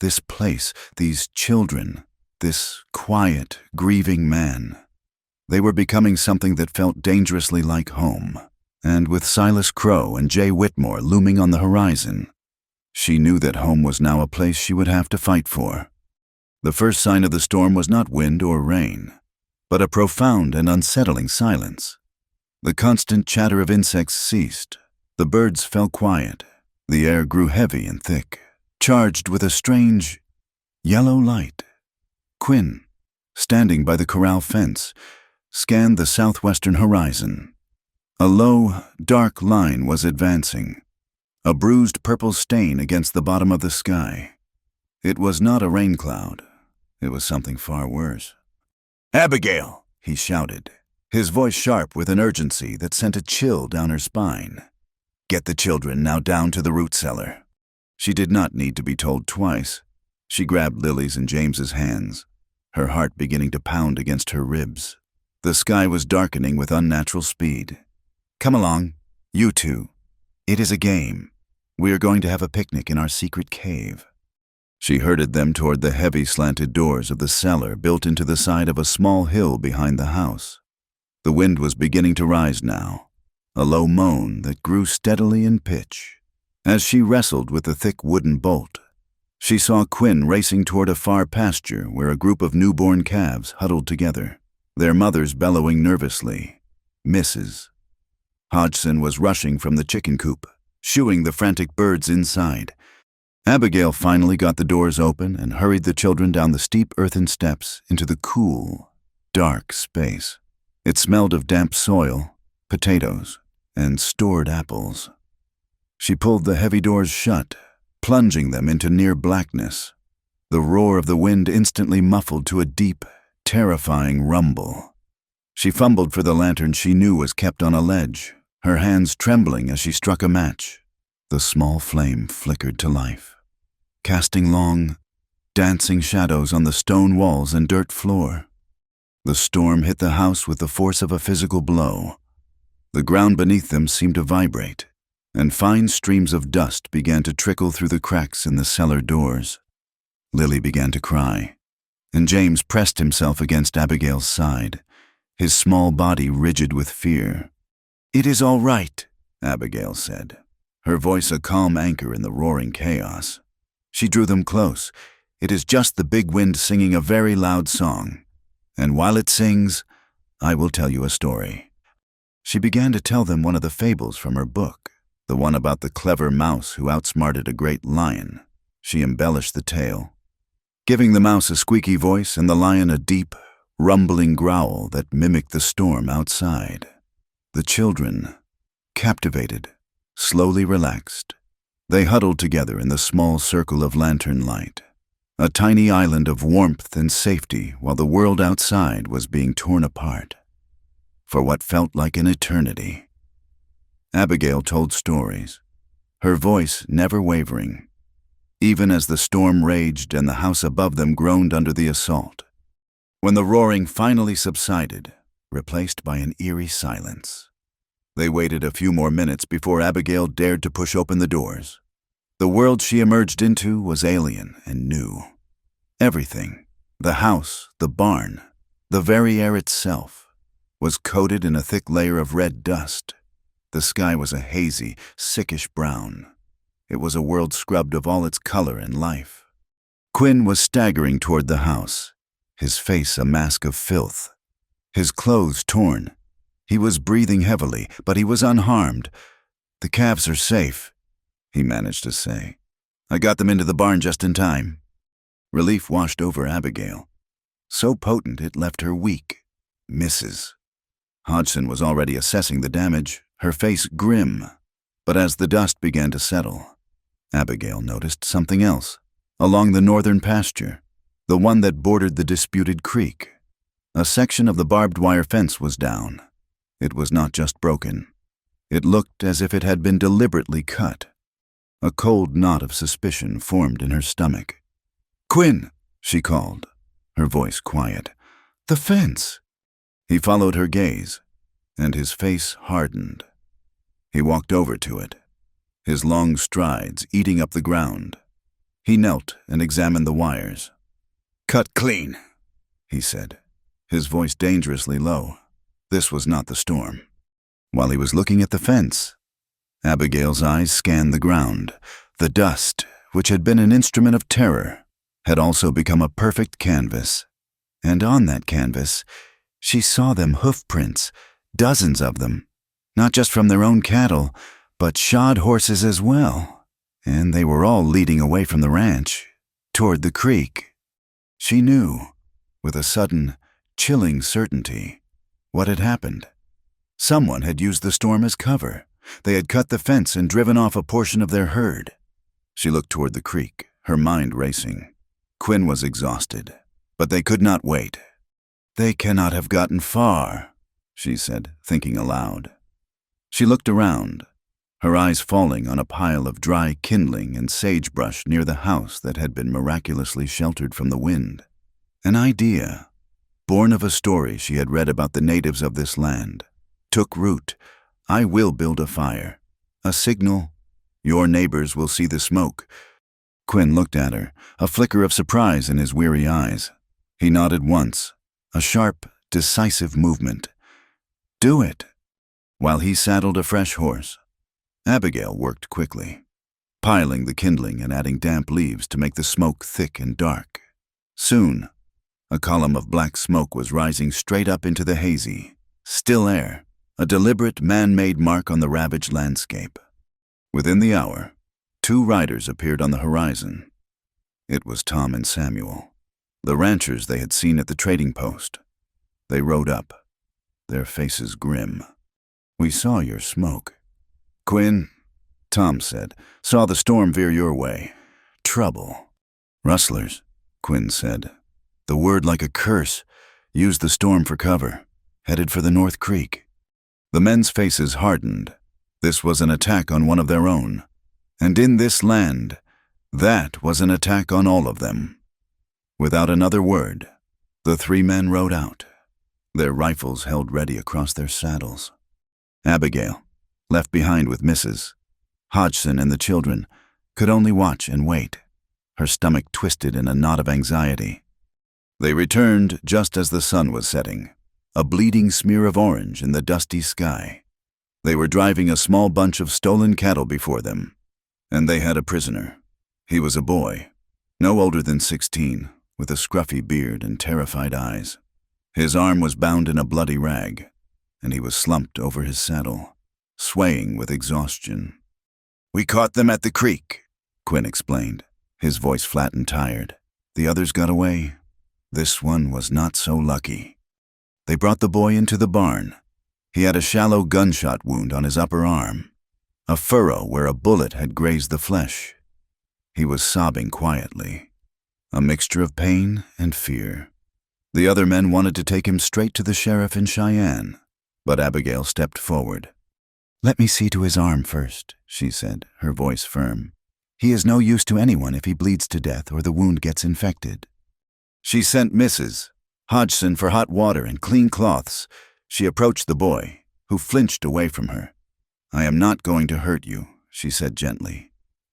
S1: This place, these children, this quiet, grieving man. They were becoming something that felt dangerously like home. And with Silas Crow and Jay Whitmore looming on the horizon, she knew that home was now a place she would have to fight for. The first sign of the storm was not wind or rain, but a profound and unsettling silence. The constant chatter of insects ceased. The birds fell quiet. The air grew heavy and thick, charged with a strange, yellow light. Quinn, standing by the corral fence, scanned the southwestern horizon. A low, dark line was advancing, a bruised purple stain against the bottom of the sky. It was not a rain cloud. It was something far worse. "Abigail!" he shouted, his voice sharp with an urgency that sent a chill down her spine. "Get the children now down to the root cellar." She did not need to be told twice. She grabbed Lily's and James's hands, her heart beginning to pound against her ribs. The sky was darkening with unnatural speed. "Come along, you two. It is a game. We are going to have a picnic in our secret cave." She herded them toward the heavy slanted doors of the cellar built into the side of a small hill behind the house. The wind was beginning to rise now, a low moan that grew steadily in pitch. As she wrestled with the thick wooden bolt, she saw Quinn racing toward a far pasture where a group of newborn calves huddled together, their mothers bellowing nervously. Mrs. Hodgson was rushing from the chicken coop, shooing the frantic birds inside. Abigail finally got the doors open and hurried the children down the steep earthen steps into the cool, dark space. It smelled of damp soil, potatoes, and stored apples. She pulled the heavy doors shut, plunging them into near blackness. The roar of the wind instantly muffled to a deep, terrifying rumble. She fumbled for the lantern she knew was kept on a ledge, her hands trembling as she struck a match. The small flame flickered to life, casting long, dancing shadows on the stone walls and dirt floor. The storm hit the house with the force of a physical blow. The ground beneath them seemed to vibrate, and fine streams of dust began to trickle through the cracks in the cellar doors. Lily began to cry, and James pressed himself against Abigail's side, his small body rigid with fear. "It is all right," Abigail said, her voice a calm anchor in the roaring chaos. She drew them close. "It is just the big wind singing a very loud song. And while it sings, I will tell you a story." She began to tell them one of the fables from her book, the one about the clever mouse who outsmarted a great lion. She embellished the tale, giving the mouse a squeaky voice and the lion a deep, rumbling growl that mimicked the storm outside. The children, captivated, slowly relaxed. They huddled together in the small circle of lantern light, a tiny island of warmth and safety while the world outside was being torn apart. For what felt like an eternity, Abigail told stories, her voice never wavering, even as the storm raged and the house above them groaned under the assault. When the roaring finally subsided, replaced by an eerie silence, they waited a few more minutes before Abigail dared to push open the doors. The world she emerged into was alien and new. Everything, the house, the barn, the very air itself, was coated in a thick layer of red dust. The sky was a hazy, sickish brown. It was a world scrubbed of all its color and life. Quinn was staggering toward the house, his face a mask of filth, his clothes torn. He was breathing heavily, but he was unharmed. "The calves are safe," he managed to say. "I got them into the barn just in time." Relief washed over Abigail, so potent it left her weak. Mrs. Hodgson was already assessing the damage, her face grim. But as the dust began to settle, Abigail noticed something else. Along the northern pasture, the one that bordered the disputed creek, a section of the barbed wire fence was down. It was not just broken. It looked as if it had been deliberately cut. A cold knot of suspicion formed in her stomach. "Quinn," she called, her voice quiet. "The fence." He followed her gaze, and his face hardened. He walked over to it, his long strides eating up the ground. He knelt and examined the wires. "Cut clean," he said, his voice dangerously low. This was not the storm. While he was looking at the fence, Abigail's eyes scanned the ground. The dust, which had been an instrument of terror, had also become a perfect canvas. And on that canvas, she saw them hoofprints, dozens of them, not just from their own cattle, but shod horses as well. And they were all leading away from the ranch, toward the creek. She knew, with a sudden, chilling certainty, what had happened. Someone had used the storm as cover. They had cut the fence and driven off a portion of their herd. She looked toward the creek, her mind racing. Quinn was exhausted, but they could not wait. "They cannot have gotten far," she said, thinking aloud. She looked around, her eyes falling on a pile of dry kindling and sagebrush near the house that had been miraculously sheltered from the wind. An idea, born of a story she had read about the natives of this land, took root. "I will build a fire. A signal. Your neighbors will see the smoke." Quinn looked at her, a flicker of surprise in his weary eyes. He nodded once, a sharp, decisive movement. "Do it." While he saddled a fresh horse, Abigail worked quickly, piling the kindling and adding damp leaves to make the smoke thick and dark. Soon, a column of black smoke was rising straight up into the hazy, still air, a deliberate man-made mark on the ravaged landscape. Within the hour, 2 riders appeared on the horizon. It was Tom and Samuel, the ranchers they had seen at the trading post. They rode up, their faces grim. "We saw your smoke." "Quinn," Tom said, "saw the storm veer your way. Trouble." "Rustlers," Quinn said. "The word like a curse. Used the storm for cover. Headed for the North Creek." The men's faces hardened. This was an attack on one of their own. And in this land, that was an attack on all of them. Without another word, the 3 men rode out, their rifles held ready across their saddles. Abigail, left behind with Mrs. Hodgson and the children, could only watch and wait, her stomach twisted in a knot of anxiety. They returned just as the sun was setting, a bleeding smear of orange in the dusty sky. They were driving a small bunch of stolen cattle before them, and they had a prisoner. He was a boy, no older than 16, with a scruffy beard and terrified eyes. His arm was bound in a bloody rag, and he was slumped over his saddle, swaying with exhaustion. "We caught them at the creek," Quinn explained, his voice flat and tired. "The others got away. This one was not so lucky." They brought the boy into the barn. He had a shallow gunshot wound on his upper arm, a furrow where a bullet had grazed the flesh. He was sobbing quietly, a mixture of pain and fear. The other men wanted to take him straight to the sheriff in Cheyenne, but Abigail stepped forward. "Let me see to his arm first," she said, her voice firm. "He is no use to anyone if he bleeds to death or the wound gets infected." She sent Mrs. Hodgson for hot water and clean cloths. She approached the boy, who flinched away from her. "I am not going to hurt you," she said gently.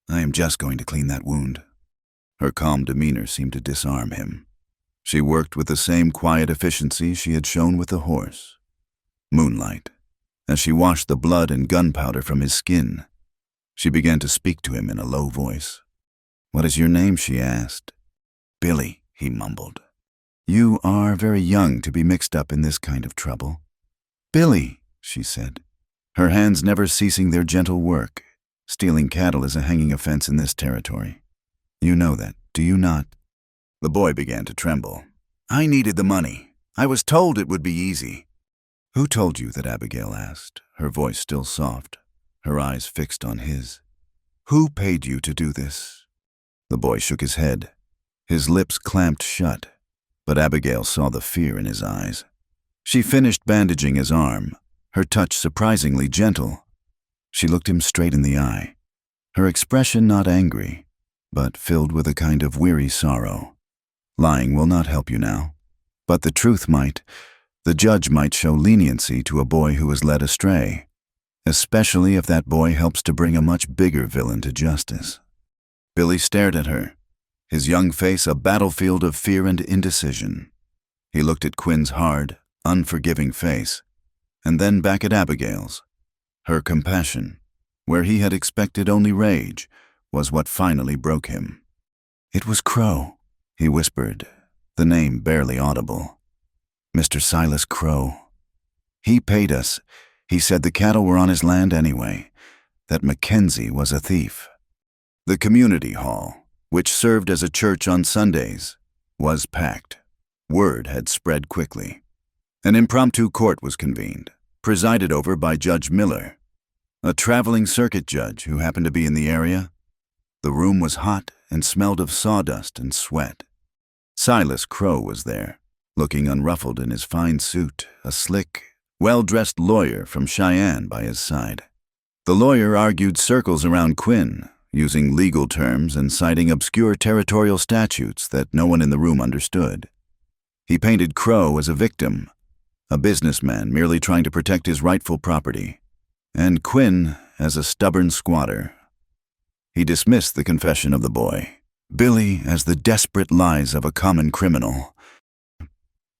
S1: "I am just going to clean that wound." Her calm demeanor seemed to disarm him. She worked with the same quiet efficiency she had shown with the horse. Moonlight, as she washed the blood and gunpowder from his skin, she began to speak to him in a low voice. "What is your name?" she asked. "Billy," he mumbled. "You are very young to be mixed up in this kind of trouble." "Billy," she said, her hands never ceasing their gentle work. Stealing cattle is a hanging offense in this territory. You know that, do you not? The boy began to tremble. "I needed the money. I was told it would be easy." "Who told you that?" Abigail asked, her voice still soft, her eyes fixed on his. "Who paid you to do this?" The boy shook his head, his lips clamped shut, but Abigail saw the fear in his eyes. She finished bandaging his arm, her touch surprisingly gentle. She looked him straight in the eye, her expression not angry, but filled with a kind of weary sorrow. "Lying will not help you now, but the truth might. The judge might show leniency to a boy who is led astray, especially if that boy helps to bring a much bigger villain to justice." Billy stared at her, his young face a battlefield of fear and indecision. He looked at Quinn's hard, unforgiving face, and then back at Abigail's. Her compassion, where he had expected only rage, was what finally broke him. "It was Crow," he whispered, the name barely audible. "Mr. Silas Crow. He paid us. He said the cattle were on his land anyway, that Mackenzie was a thief." The community hall, which served as a church on Sundays, was packed. Word had spread quickly. An impromptu court was convened, presided over by Judge Miller, a traveling circuit judge who happened to be in the area. The room was hot and smelled of sawdust and sweat. Silas Crow was there, looking unruffled in his fine suit, a slick, well-dressed lawyer from Cheyenne by his side. The lawyer argued circles around Quinn, using legal terms and citing obscure territorial statutes that no one in the room understood. He painted Crow as a victim, a businessman merely trying to protect his rightful property, and Quinn as a stubborn squatter. He dismissed the confession of the boy, Billy as the desperate lies of a common criminal.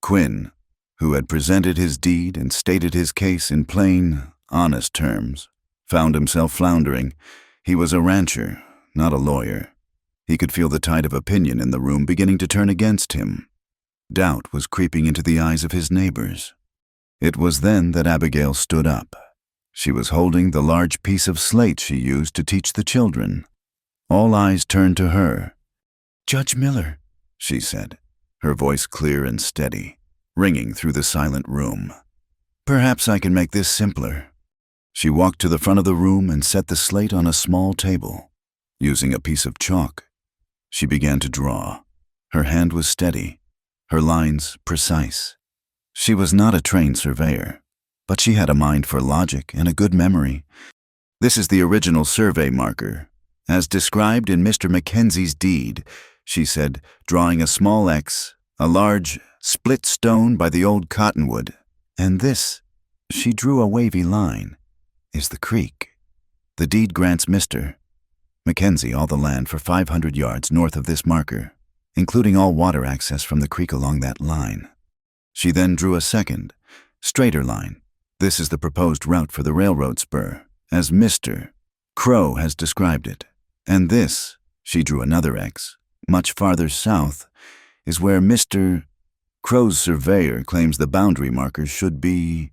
S1: Quinn, who had presented his deed and stated his case in plain, honest terms, found himself floundering. He was a rancher, not a lawyer. He could feel the tide of opinion in the room beginning to turn against him. Doubt was creeping into the eyes of his neighbors. It was then that Abigail stood up. She was holding the large piece of slate she used to teach the children. All eyes turned to her. "Judge Miller," she said, her voice clear and steady, ringing through the silent room. "Perhaps I can make this simpler." She walked to the front of the room and set the slate on a small table. Using a piece of chalk, she began to draw. Her hand was steady, her lines precise. She was not a trained surveyor, but she had a mind for logic and a good memory. "This is the original survey marker, as described in Mr. Mackenzie's deed," she said, drawing a small X, a large, split stone by the old cottonwood. "And this," she drew a wavy line, "is the creek. The deed grants Mr. Mackenzie all the land for 500 yards north of this marker, including all water access from the creek along that line." She then drew a second, straighter line. "This is the proposed route for the railroad spur, as Mr. Crow has described it. And this," she drew another X, "much farther south, is where Mr. Crow's surveyor claims the boundary markers should be."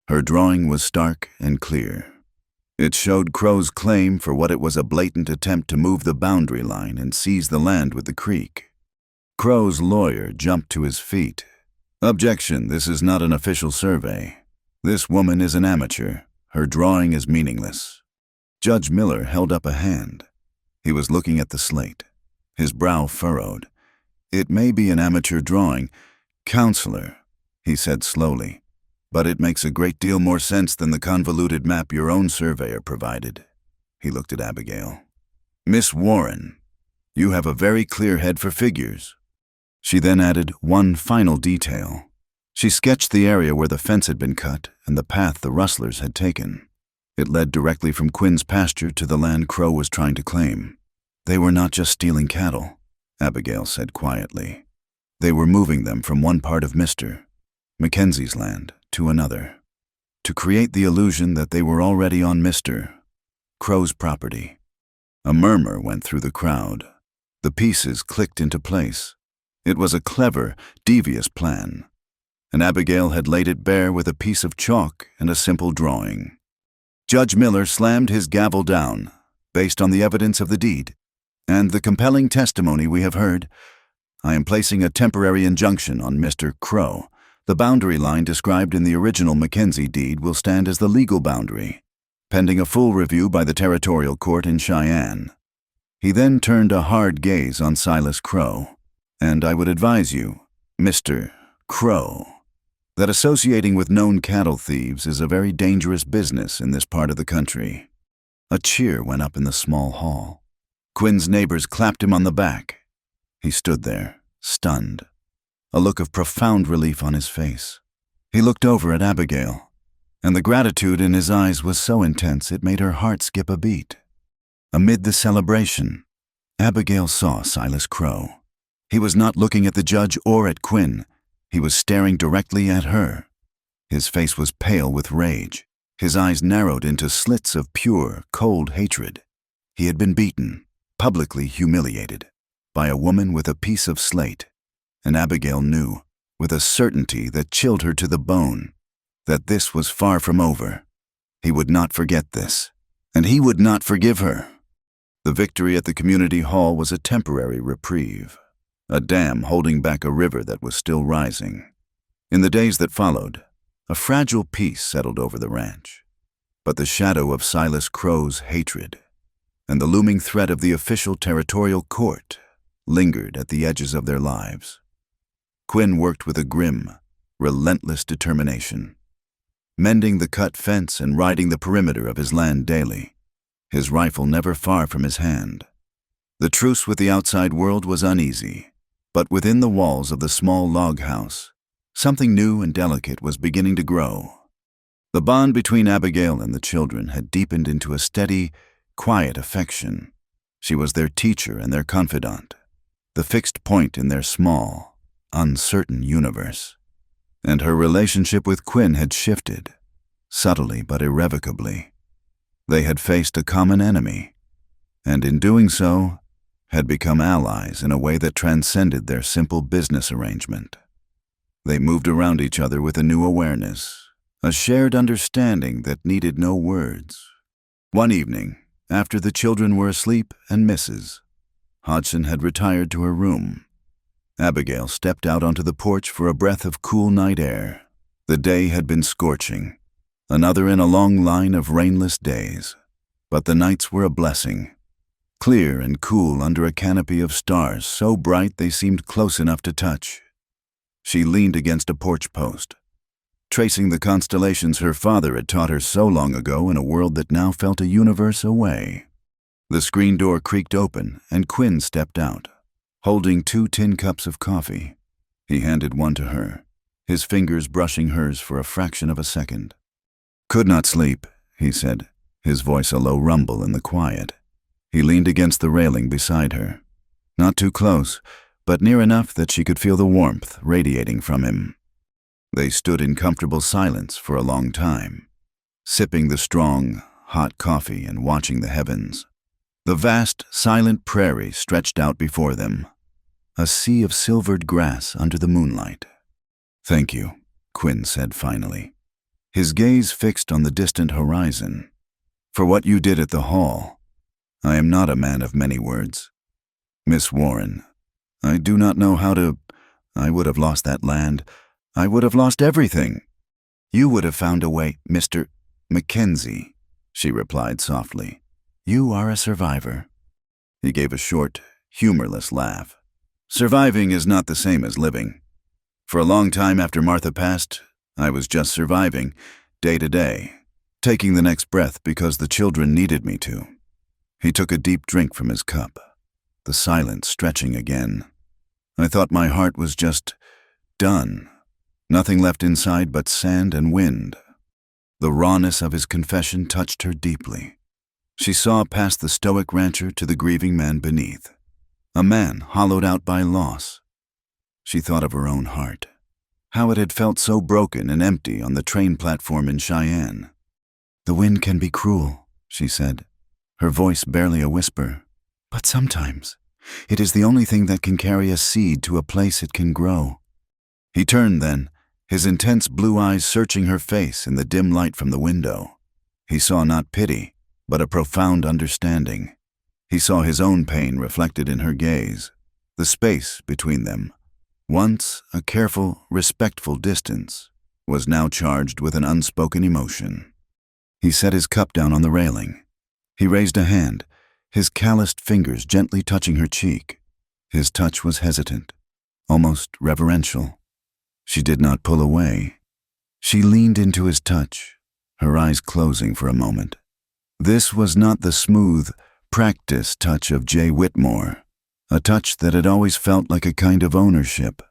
S1: Her drawing was stark and clear. It showed Crow's claim for what it was a blatant attempt to move the boundary line and seize the land with the creek. Crow's lawyer jumped to his feet. "Objection, this is not an official survey. This woman is an amateur. Her drawing is meaningless." Judge Miller held up a hand. He was looking at the slate, his brow furrowed. "It may be an amateur drawing, Counselor," he said slowly, "but it makes a great deal more sense than the convoluted map your own surveyor provided." He looked at Abigail. "Miss Warren, you have a very clear head for figures." She then added one final detail. She sketched the area where the fence had been cut and the path the rustlers had taken. It led directly from Quinn's pasture to the land Crow was trying to claim. "They were not just stealing cattle," Abigail said quietly. "They were moving them from one part of Mr. Mackenzie's land to another, to create the illusion that they were already on Mr. Crow's property." A murmur went through the crowd. The pieces clicked into place. It was a clever, devious plan, and Abigail had laid it bare with a piece of chalk and a simple drawing. Judge Miller slammed his gavel down. "Based on the evidence of the deed and the compelling testimony we have heard, I am placing a temporary injunction on Mr. Crow. The boundary line described in the original Mackenzie deed will stand as the legal boundary, pending a full review by the territorial court in Cheyenne." He then turned a hard gaze on Silas Crow. "And I would advise you, Mr. Crow, that associating with known cattle thieves is a very dangerous business in this part of the country." A cheer went up in the small hall. Quinn's neighbors clapped him on the back. He stood there, stunned, a look of profound relief on his face. He looked over at Abigail, and the gratitude in his eyes was so intense it made her heart skip a beat. Amid the celebration, Abigail saw Silas Crow. He was not looking at the judge or at Quinn. He was staring directly at her. His face was pale with rage. His eyes narrowed into slits of pure, cold hatred. He had been beaten, publicly humiliated, by a woman with a piece of slate, and Abigail knew, with a certainty that chilled her to the bone, that this was far from over. He would not forget this, and he would not forgive her. The victory at the community hall was a temporary reprieve, a dam holding back a river that was still rising. In the days that followed, a fragile peace settled over the ranch, but the shadow of Silas Crow's hatred and the looming threat of the official territorial court lingered at the edges of their lives. Quinn worked with a grim, relentless determination, mending the cut fence and riding the perimeter of his land daily, his rifle never far from his hand. The truce with the outside world was uneasy, but within the walls of the small log house, something new and delicate was beginning to grow. The bond between Abigail and the children had deepened into a steady, quiet affection. She was their teacher and their confidant, the fixed point in their small, uncertain universe. And her relationship with Quinn had shifted, subtly but irrevocably. They had faced a common enemy, and in doing so, had become allies in a way that transcended their simple business arrangement. They moved around each other with a new awareness, a shared understanding that needed no words. One evening, after the children were asleep and Mrs. Hodgson had retired to her room, Abigail stepped out onto the porch for a breath of cool night air. The day had been scorching, another in a long line of rainless days, but the nights were a blessing, clear and cool under a canopy of stars so bright they seemed close enough to touch. She leaned against a porch post, tracing the constellations her father had taught her so long ago in a world that now felt a universe away. The screen door creaked open and Quinn stepped out, holding 2 tin cups of coffee. He handed one to her, his fingers brushing hers for a fraction of a second. "Could not sleep," he said, his voice a low rumble in the quiet. He leaned against the railing beside her, not too close, but near enough that she could feel the warmth radiating from him. They stood in comfortable silence for a long time, sipping the strong, hot coffee and watching the heavens. The vast, silent prairie stretched out before them, a sea of silvered grass under the moonlight. "Thank you," Quinn said finally, his gaze fixed on the distant horizon. "For what you did at the hall. I am not a man of many words. Miss Warren, I do not know how to. I would have lost that land. I would have lost everything. You would have found a way, Mr. Mackenzie," she replied softly. "You are a survivor." He gave a short, humorless laugh. "Surviving is not the same as living. For a long time after Martha passed, I was just surviving, day to day, taking the next breath because the children needed me to." He took a deep drink from his cup, the silence stretching again. "I thought my heart was just done. Nothing left inside but sand and wind." The rawness of his confession touched her deeply. She saw past the stoic rancher to the grieving man beneath, a man hollowed out by loss. She thought of her own heart, how it had felt so broken and empty on the train platform in Cheyenne. "The wind can be cruel," she said, her voice barely a whisper. "But sometimes it is the only thing that can carry a seed to a place it can grow." He turned then, his intense blue eyes searching her face in the dim light from the window. He saw not pity, but a profound understanding. He saw his own pain reflected in her gaze. The space between them, once a careful, respectful distance, was now charged with an unspoken emotion. He set his cup down on the railing. He raised a hand, his calloused fingers gently touching her cheek. His touch was hesitant, almost reverential. She did not pull away. She leaned into his touch, her eyes closing for a moment. This was not the smooth, practiced touch of Jay Whitmore, a touch that had always felt like a kind of ownership.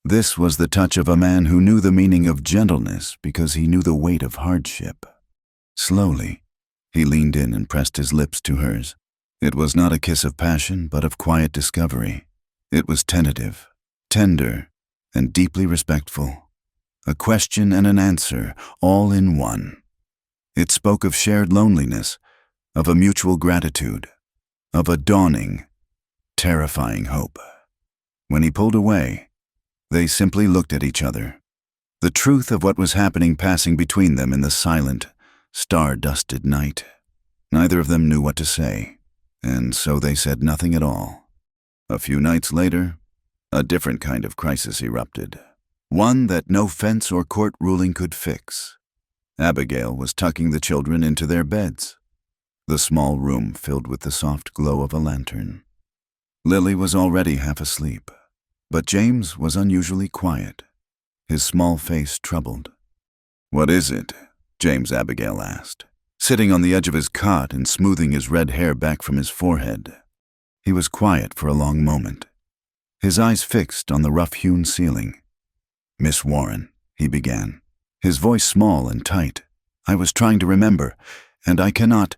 S1: This was the touch of a man who knew the meaning of gentleness because he knew the weight of hardship. Slowly, he leaned in and pressed his lips to hers. It was not a kiss of passion, but of quiet discovery. It was tentative, tender, and deeply respectful. A question and an answer, all in one. It spoke of shared loneliness, of a mutual gratitude, of a dawning, terrifying hope. When he pulled away, they simply looked at each other, the truth of what was happening passing between them in the silent, star-dusted night. Neither of them knew what to say, and so they said nothing at all. A few nights later, a different kind of crisis erupted, one that no fence or court ruling could fix. Abigail was tucking the children into their beds, the small room filled with the soft glow of a lantern. Lily was already half asleep, but James was unusually quiet, his small face troubled. "What is it?" James Abigail asked, sitting on the edge of his cot and smoothing his red hair back from his forehead. He was quiet for a long moment, his eyes fixed on the rough-hewn ceiling. "Miss Warren," he began, his voice small and tight. "I was trying to remember, and I cannot.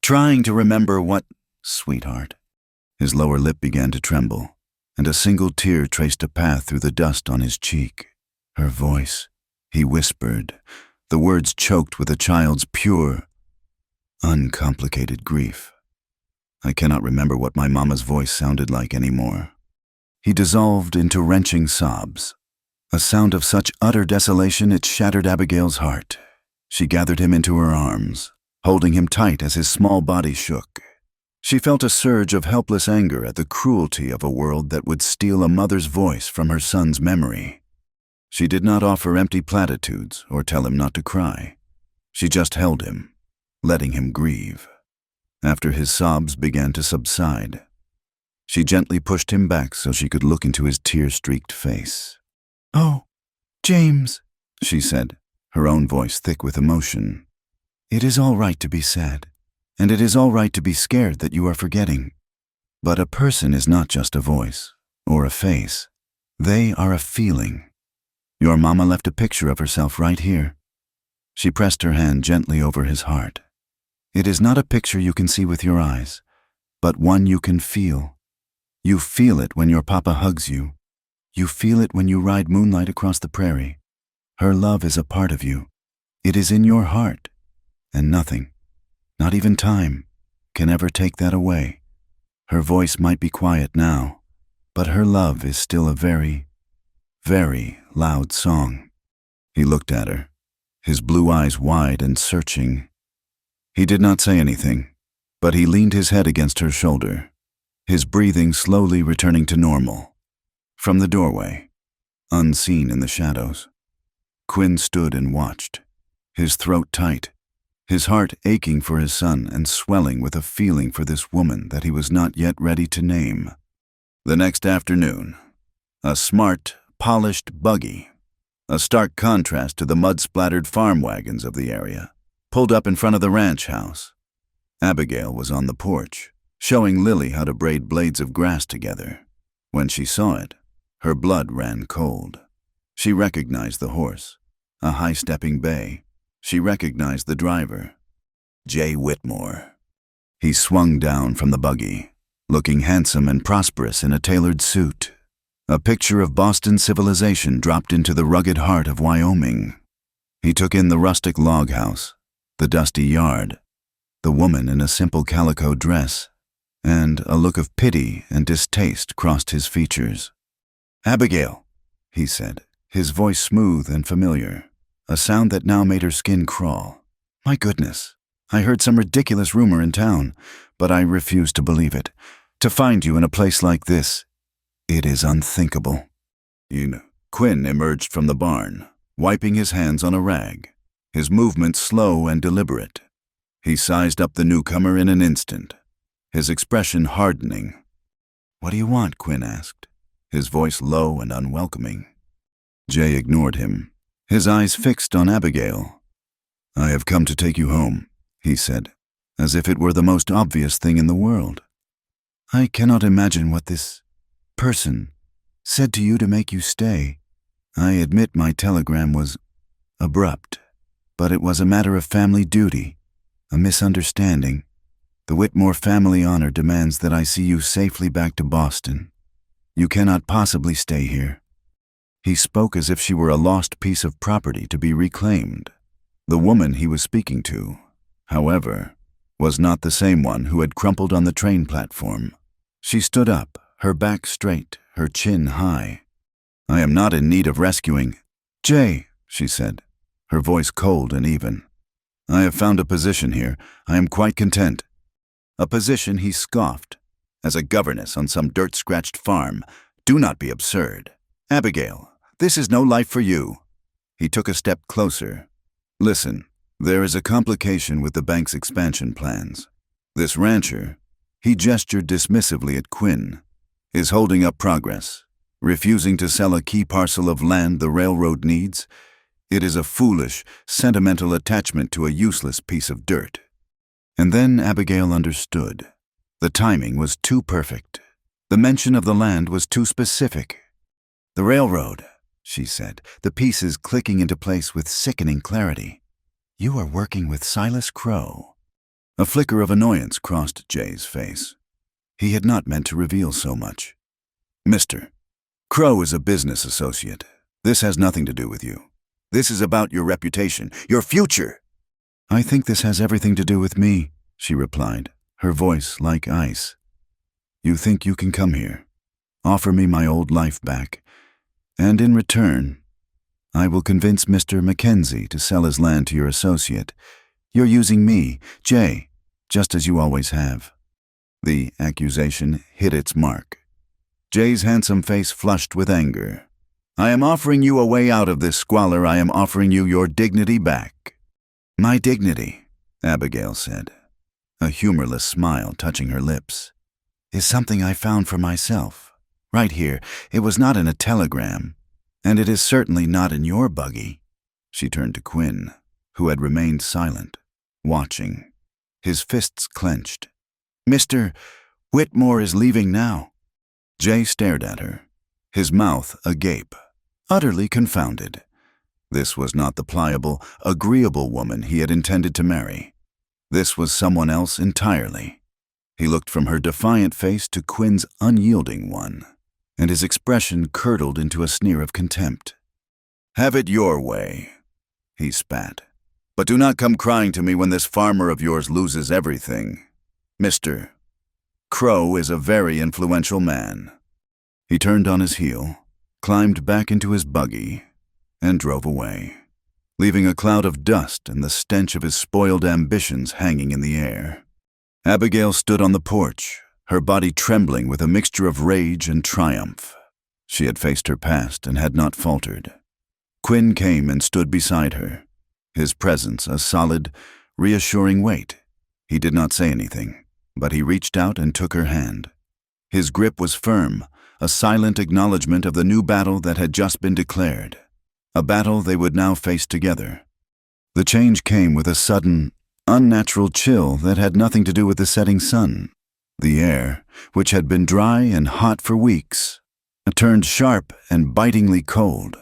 S1: Trying to remember what, sweetheart?" His lower lip began to tremble, and a single tear traced a path through the dust on his cheek. Her voice, he whispered, the words choked with a child's pure, uncomplicated grief. "I cannot remember what my mama's voice sounded like anymore." He dissolved into wrenching sobs. A sound of such utter desolation it shattered Abigail's heart. She gathered him into her arms, holding him tight as his small body shook. She felt a surge of helpless anger at the cruelty of a world that would steal a mother's voice from her son's memory. She did not offer empty platitudes or tell him not to cry. She just held him, letting him grieve. After his sobs began to subside, she gently pushed him back so she could look into his tear-streaked face. "Oh, James," she said, her own voice thick with emotion. "It is all right to be sad, and it is all right to be scared that you are forgetting. But a person is not just a voice or a face. They are a feeling. Your mama left a picture of herself right here." She pressed her hand gently over his heart. "It is not a picture you can see with your eyes, but one you can feel. You feel it when your papa hugs you. You feel it when you ride moonlight across the prairie. Her love is a part of you. It is in your heart, and nothing, not even time, can ever take that away. Her voice might be quiet now, but her love is still a very, very loud song." He looked at her, his blue eyes wide and searching. He did not say anything, but he leaned his head against her shoulder, his breathing slowly returning to normal. From the doorway, unseen in the shadows, Quinn stood and watched, his throat tight, his heart aching for his son and swelling with a feeling for this woman that he was not yet ready to name. The next afternoon, a smart, polished buggy, a stark contrast to the mud-splattered farm wagons of the area, pulled up in front of the ranch house. Abigail was on the porch, showing Lily how to braid blades of grass together. When she saw it, her blood ran cold. She recognized the horse, a high-stepping bay. She recognized the driver, Jay Whitmore. He swung down from the buggy, looking handsome and prosperous in a tailored suit. A picture of Boston civilization dropped into the rugged heart of Wyoming. He took in the rustic log house, the dusty yard, the woman in a simple calico dress, and a look of pity and distaste crossed his features. "Abigail," he said, his voice smooth and familiar, a sound that now made her skin crawl. "My goodness, I heard some ridiculous rumor in town, but I refuse to believe it. To find you in a place like this, it is unthinkable." Quinn emerged from the barn, wiping his hands on a rag, his movements slow and deliberate. He sized up the newcomer in an instant, his expression hardening. "What do you want?" Quinn asked, his voice low and unwelcoming. Jay ignored him, his eyes fixed on Abigail. "I have come to take you home," he said, as if it were the most obvious thing in the world. "I cannot imagine what this person said to you to make you stay. I admit my telegram was abrupt, but it was a matter of family duty, a misunderstanding. The Whitmore family honor demands that I see you safely back to Boston. You cannot possibly stay here." He spoke as if she were a lost piece of property to be reclaimed. The woman he was speaking to, however, was not the same one who had crumpled on the train platform. She stood up, her back straight, her chin high. "I am not in need of rescuing." "Jay," she said, her voice cold and even. "I have found a position here. I am quite content." A position, he scoffed, as a governess on some dirt-scratched farm. "Do not be absurd. Abigail, this is no life for you." He took a step closer. "Listen, there is a complication with the bank's expansion plans. This rancher," he gestured dismissively at Quinn, "is holding up progress, refusing to sell a key parcel of land the railroad needs. It is a foolish, sentimental attachment to a useless piece of dirt." And then Abigail understood. The timing was too perfect. The mention of the land was too specific. "The railroad," she said, the pieces clicking into place with sickening clarity. "You are working with Silas Crow." A flicker of annoyance crossed Jay's face. He had not meant to reveal so much. "Mr. Crow is a business associate. This has nothing to do with you. This is about your reputation, your future." "I think this has everything to do with me," she replied, her voice like ice. "You think you can come here, offer me my old life back, and in return, I will convince Mr. Mackenzie to sell his land to your associate. You're using me, Jay, just as you always have." The accusation hit its mark. Jay's handsome face flushed with anger. "I am offering you a way out of this squalor. I am offering you your dignity back." "My dignity," Abigail said, a humorless smile touching her lips, "is something I found for myself. Right here. It was not in a telegram, and it is certainly not in your buggy." She turned to Quinn, who had remained silent, watching, his fists clenched. "Mr. Whitmore is leaving now." Jay stared at her, his mouth agape, utterly confounded. This was not the pliable, agreeable woman he had intended to marry. This was someone else entirely. He looked from her defiant face to Quinn's unyielding one, and his expression curdled into a sneer of contempt. "Have it your way," he spat. "But do not come crying to me when this farmer of yours loses everything. Mr. Crow is a very influential man." He turned on his heel, climbed back into his buggy, and drove away, leaving a cloud of dust and the stench of his spoiled ambitions hanging in the air. Abigail stood on the porch, her body trembling with a mixture of rage and triumph. She had faced her past and had not faltered. Quinn came and stood beside her, his presence a solid, reassuring weight. He did not say anything, but he reached out and took her hand. His grip was firm, a silent acknowledgement of the new battle that had just been declared, a battle they would now face together. The change came with a sudden, unnatural chill that had nothing to do with the setting sun. The air, which had been dry and hot for weeks, turned sharp and bitingly cold.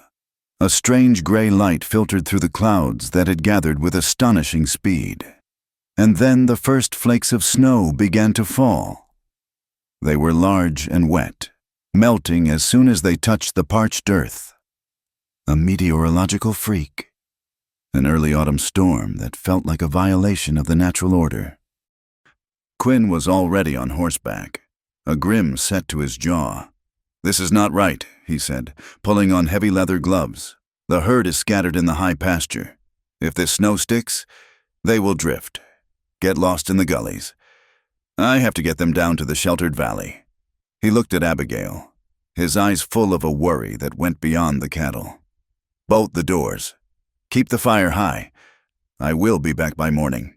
S1: A strange gray light filtered through the clouds that had gathered with astonishing speed. And then the first flakes of snow began to fall. They were large and wet, melting as soon as they touched the parched earth. A meteorological freak. An early autumn storm that felt like a violation of the natural order. Quinn was already on horseback, a grin set to his jaw. "This is not right," he said, pulling on heavy leather gloves. "The herd is scattered in the high pasture. If this snow sticks, they will drift, get lost in the gullies. I have to get them down to the sheltered valley." He looked at Abigail, his eyes full of a worry that went beyond the cattle. "Bolt the doors. Keep the fire high. I will be back by morning."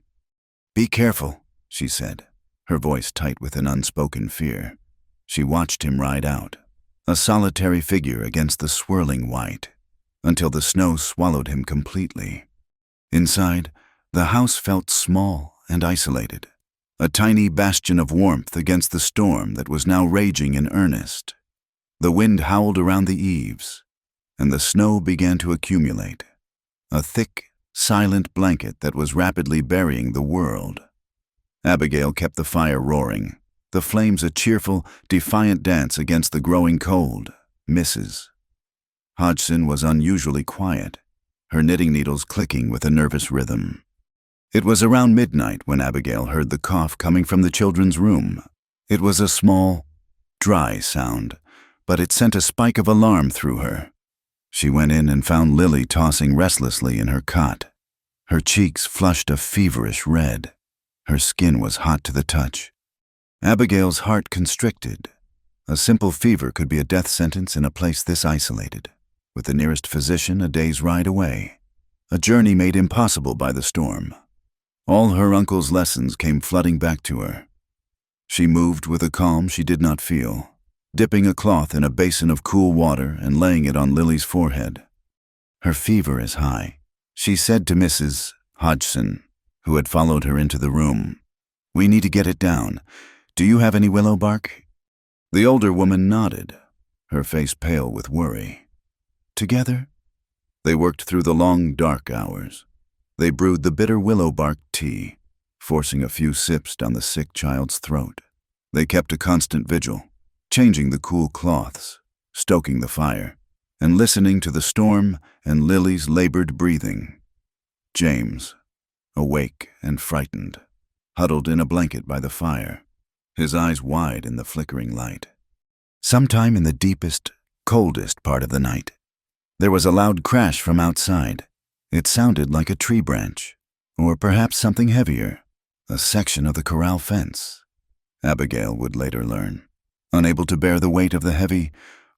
S1: "Be careful," she said, her voice tight with an unspoken fear. She watched him ride out, a solitary figure against the swirling white, until the snow swallowed him completely. Inside, the house felt small and isolated, a tiny bastion of warmth against the storm that was now raging in earnest. The wind howled around the eaves, and the snow began to accumulate, a thick, silent blanket that was rapidly burying the world. Abigail kept the fire roaring, the flames a cheerful, defiant dance against the growing cold. Mrs. Hodgson was unusually quiet, her knitting needles clicking with a nervous rhythm. It was around midnight when Abigail heard the cough coming from the children's room. It was a small, dry sound, but it sent a spike of alarm through her. She went in and found Lily tossing restlessly in her cot. Her cheeks flushed a feverish red. Her skin was hot to the touch. Abigail's heart constricted. A simple fever could be a death sentence in a place this isolated, with the nearest physician a day's ride away, a journey made impossible by the storm. All her uncle's lessons came flooding back to her. She moved with a calm she did not feel, dipping a cloth in a basin of cool water and laying it on Lily's forehead. "Her fever is high," she said to Mrs. Hodgson, who had followed her into the room. "We need to get it down. Do you have any willow bark?" The older woman nodded, her face pale with worry. Together, they worked through the long, dark hours. They brewed the bitter willow bark tea, forcing a few sips down the sick child's throat. They kept a constant vigil, changing the cool cloths, stoking the fire, and listening to the storm and Lily's labored breathing. James, awake and frightened, huddled in a blanket by the fire, his eyes wide in the flickering light. Sometime in the deepest, coldest part of the night, There was a loud crash from outside. It sounded like a tree branch, or perhaps something heavier, a section of the corral fence. Abigail would later learn, unable to bear the weight of the heavy,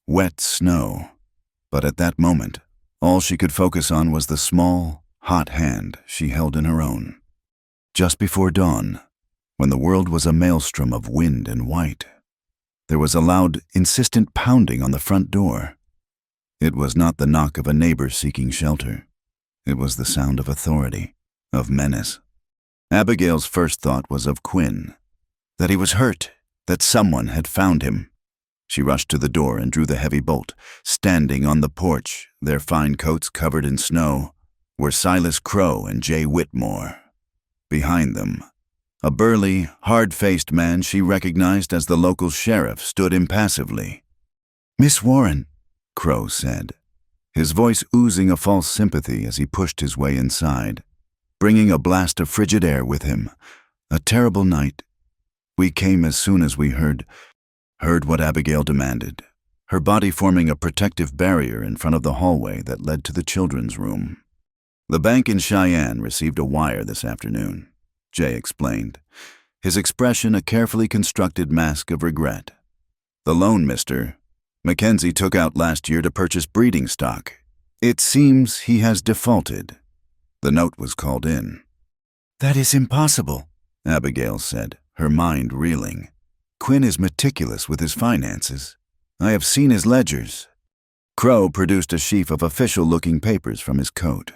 S1: wet snow. But at that moment, all she could focus on was the small, hot hand she held in her own. Just before dawn, when the world was a maelstrom of wind and white, there was a loud, insistent pounding on the front door. It was not the knock of a neighbor seeking shelter. It was the sound of authority, of menace. Abigail's first thought was of Quinn, that he was hurt, that someone had found him. She rushed to the door and drew the heavy bolt. Standing on the porch, their fine coats covered in snow, were Silas Crow and Jay Whitmore. Behind them, a burly, hard-faced man she recognized as the local sheriff stood impassively. "Miss Warren," Crow said, his voice oozing a false sympathy as he pushed his way inside, bringing a blast of frigid air with him. "A terrible night. We came as soon as we heard what Abigail demanded, her body forming a protective barrier in front of the hallway that led to the children's room. The bank in Cheyenne received a wire this afternoon," Jay explained, his expression a carefully constructed mask of regret. "The loan Mr. Mackenzie took out last year to purchase breeding stock. It seems he has defaulted." The note was called in. "That is impossible," Abigail said, her mind reeling. "Quinn is meticulous with his finances. I have seen his ledgers." Crow produced a sheaf of official-looking papers from his coat.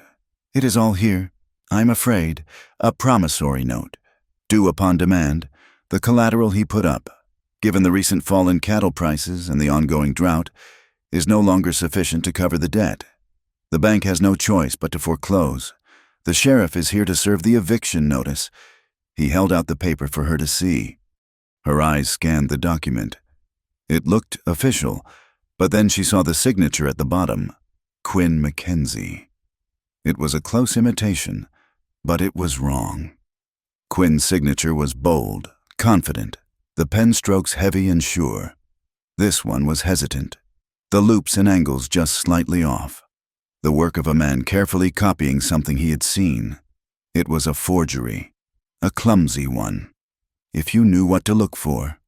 S1: "It is all here. I'm afraid. A promissory note, due upon demand, the collateral he put up, given the recent fall in cattle prices and the ongoing drought, is no longer sufficient to cover the debt. The bank has no choice but to foreclose. The sheriff is here to serve the eviction notice." He held out the paper for her to see. Her eyes scanned the document. It looked official, but then she saw the signature at the bottom, Quinn Mackenzie. It was a close imitation, but it was wrong. Quinn's signature was bold, confident, the pen strokes heavy and sure. This one was hesitant, the loops and angles just slightly off. The work of a man carefully copying something he had seen. It was a forgery, a clumsy one. If you knew what to look for.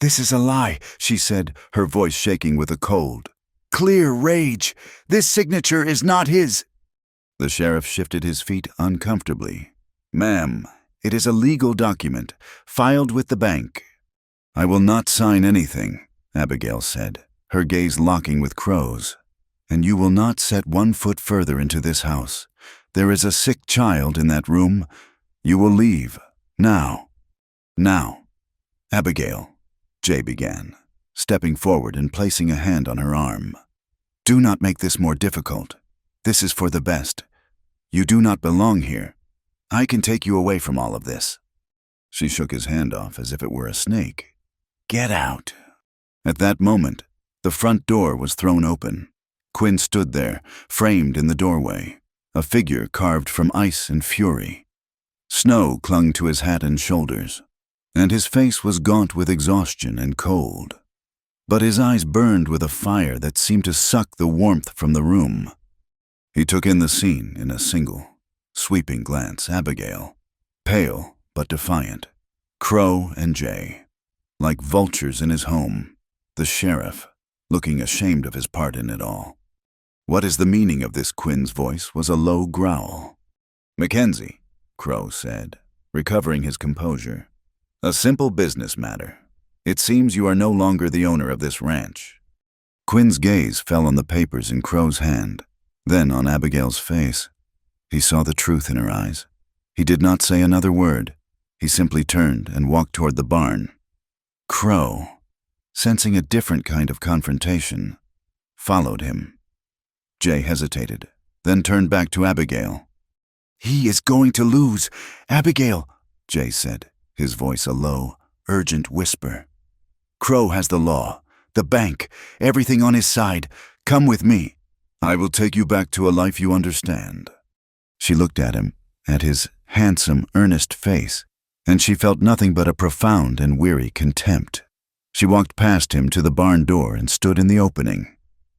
S1: "This is a lie," she said, her voice shaking with a cold, clear rage. "This signature is not his." The sheriff shifted his feet uncomfortably. "Ma'am, it is a legal document, filed with the bank." "I will not sign anything," Abigail said, her gaze locking with Crow's. "And you will not set 1 foot further into this house. There is a sick child in that room. You will leave. Now." "Now, Abigail," Jay began, stepping forward and placing a hand on her arm. "Do not make this more difficult. This is for the best. You do not belong here. I can take you away from all of this." She shook his hand off as if it were a snake. "Get out." At that moment, the front door was thrown open. Quinn stood there, framed in the doorway, a figure carved from ice and fury. Snow clung to his hat and shoulders, and his face was gaunt with exhaustion and cold. But his eyes burned with a fire that seemed to suck the warmth from the room. He took in the scene in a single, sweeping glance. Abigail, pale but defiant. Crow and Jay, like vultures in his home. The sheriff, looking ashamed of his part in it all. What is the meaning of this? Quinn's voice was a low growl. "Mackenzie," Crow said, recovering his composure. "A simple business matter. It seems you are no longer the owner of this ranch." Quinn's gaze fell on the papers in Crow's hand, then on Abigail's face. He saw the truth in her eyes. He did not say another word. He simply turned and walked toward the barn. Crow, sensing a different kind of confrontation, followed him. Jay hesitated, then turned back to Abigail. "He is going to lose. Abigail," Jay said, his voice a low, urgent whisper. "Crow has the law, the bank, everything on his side. Come with me. I will take you back to a life you understand." She looked at him, at his handsome, earnest face, and she felt nothing but a profound and weary contempt. She walked past him to the barn door and stood in the opening.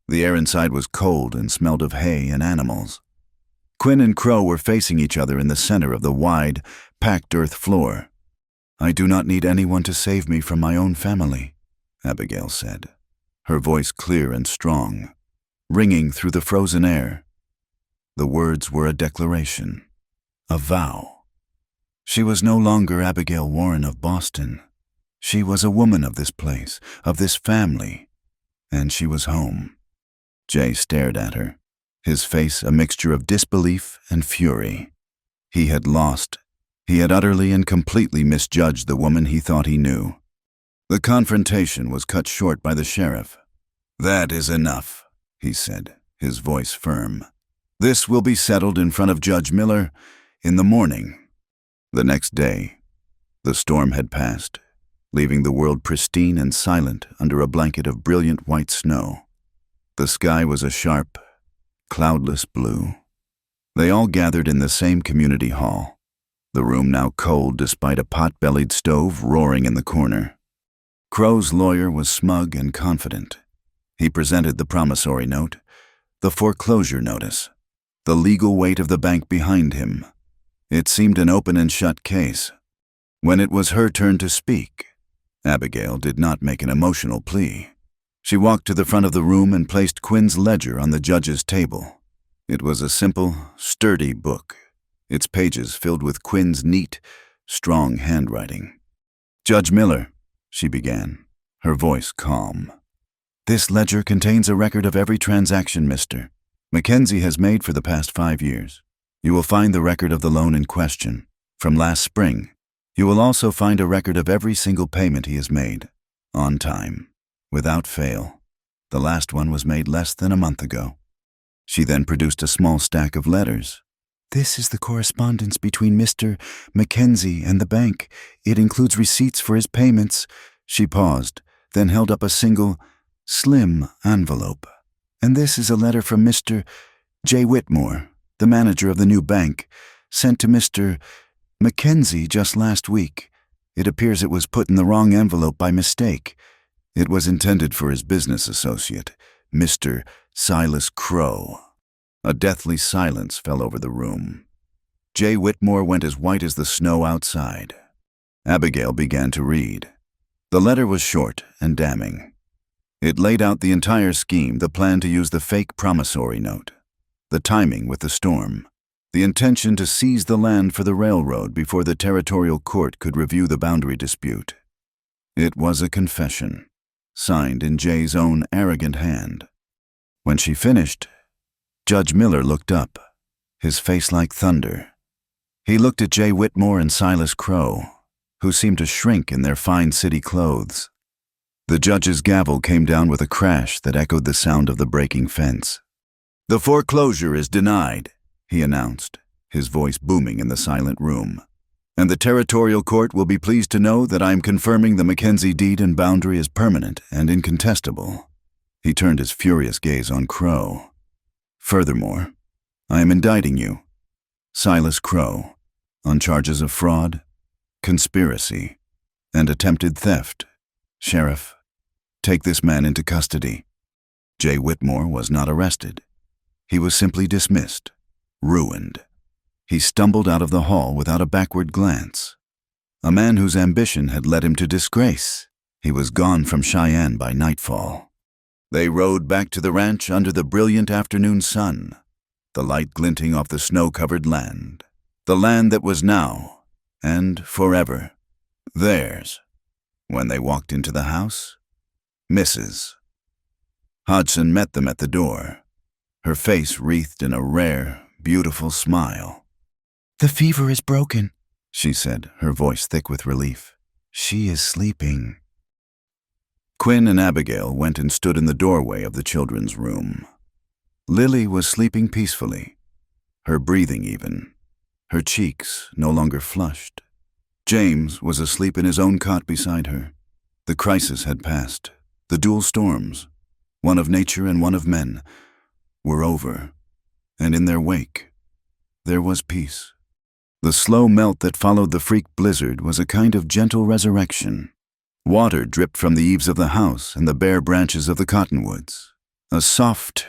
S1: The air inside was cold and smelled of hay and animals. Quinn and Crow were facing each other in the center of the wide, packed earth floor. "I do not need anyone to save me from my own family," Abigail said, her voice clear and strong, ringing through the frozen air. The words were a declaration, a vow. She was no longer Abigail Warren of Boston. She was a woman of this place, of this family, and she was home. Jay stared at her, his face a mixture of disbelief and fury. He had lost. He had utterly and completely misjudged the woman he thought he knew. The confrontation was cut short by the sheriff. "That is enough," he said, his voice firm. "This will be settled in front of Judge Miller in the morning." The next day, the storm had passed, leaving the world pristine and silent under a blanket of brilliant white snow. The sky was a sharp, cloudless blue. They all gathered in the same community hall, the room now cold despite a pot-bellied stove roaring in the corner. Crow's lawyer was smug and confident. He presented the promissory note, the foreclosure notice, the legal weight of the bank behind him. It seemed an open and shut case. When it was her turn to speak, Abigail did not make an emotional plea. She walked to the front of the room and placed Quinn's ledger on the judge's table. It was a simple, sturdy book, its pages filled with Quinn's neat, strong handwriting. "Judge Miller," she began, her voice calm. "This ledger contains a record of every transaction Mr. Mackenzie has made for the past 5 years. You will find the record of the loan in question, from last spring. You will also find a record of every single payment he has made, on time, without fail. The last one was made less than a month ago." She then produced a small stack of letters. "This is the correspondence between Mr. Mackenzie and the bank. It includes receipts for his payments." She paused, then held up a single, slim envelope. "And this is a letter from Mr. J. Whitmore, the manager of the new bank, sent to Mr. Mackenzie just last week. It appears it was put in the wrong envelope by mistake. It was intended for his business associate, Mr. Silas Crow." A deathly silence fell over the room. J. Whitmore went as white as the snow outside. Abigail began to read. The letter was short and damning. It laid out the entire scheme, the plan to use the fake promissory note, the timing with the storm, the intention to seize the land for the railroad before the territorial court could review the boundary dispute. It was a confession, signed in Jay's own arrogant hand. When she finished, Judge Miller looked up, his face like thunder. He looked at Jay Whitmore and Silas Crow, who seemed to shrink in their fine city clothes. The judge's gavel came down with a crash that echoed the sound of the breaking fence. "The foreclosure is denied," he announced, his voice booming in the silent room. "And the territorial court will be pleased to know that I am confirming the Mackenzie deed and boundary is permanent and incontestable." He turned his furious gaze on Crow. "Furthermore, I am indicting you, Silas Crow, on charges of fraud, conspiracy, and attempted theft. Sheriff, take this man into custody." Jay Whitmore was not arrested. He was simply dismissed, ruined. He stumbled out of the hall without a backward glance. A man whose ambition had led him to disgrace. He was gone from Cheyenne by nightfall. They rode back to the ranch under the brilliant afternoon sun, the light glinting off the snow-covered land, the land that was now, and forever, theirs. When they walked into the house, Mrs. Hodgson met them at the door, her face wreathed in a rare, beautiful smile. "The fever is broken," she said, her voice thick with relief. "She is sleeping." Quinn and Abigail went and stood in the doorway of the children's room. Lily was sleeping peacefully, her breathing even, her cheeks no longer flushed. James was asleep in his own cot beside her. The crisis had passed. The dual storms, one of nature and one of men, were over, and in their wake, there was peace. The slow melt that followed the freak blizzard was a kind of gentle resurrection. Water dripped from the eaves of the house and the bare branches of the cottonwoods. a soft,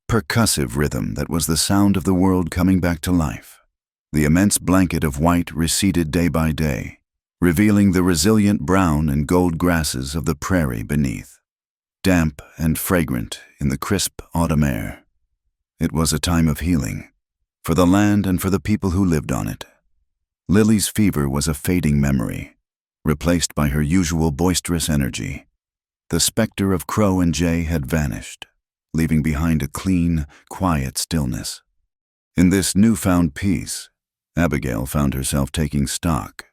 S1: percussive rhythm that was the sound of the world coming back to life. The immense blanket of white receded day by day, revealing the resilient brown and gold grasses of the prairie beneath, damp and fragrant in the crisp autumn air. It was a time of healing, for the land and for the people who lived on it. Lily's fever was a fading memory, replaced by her usual boisterous energy. The specter of Crow and Jay had vanished, leaving behind a clean, quiet stillness. In this newfound peace, Abigail found herself taking stock.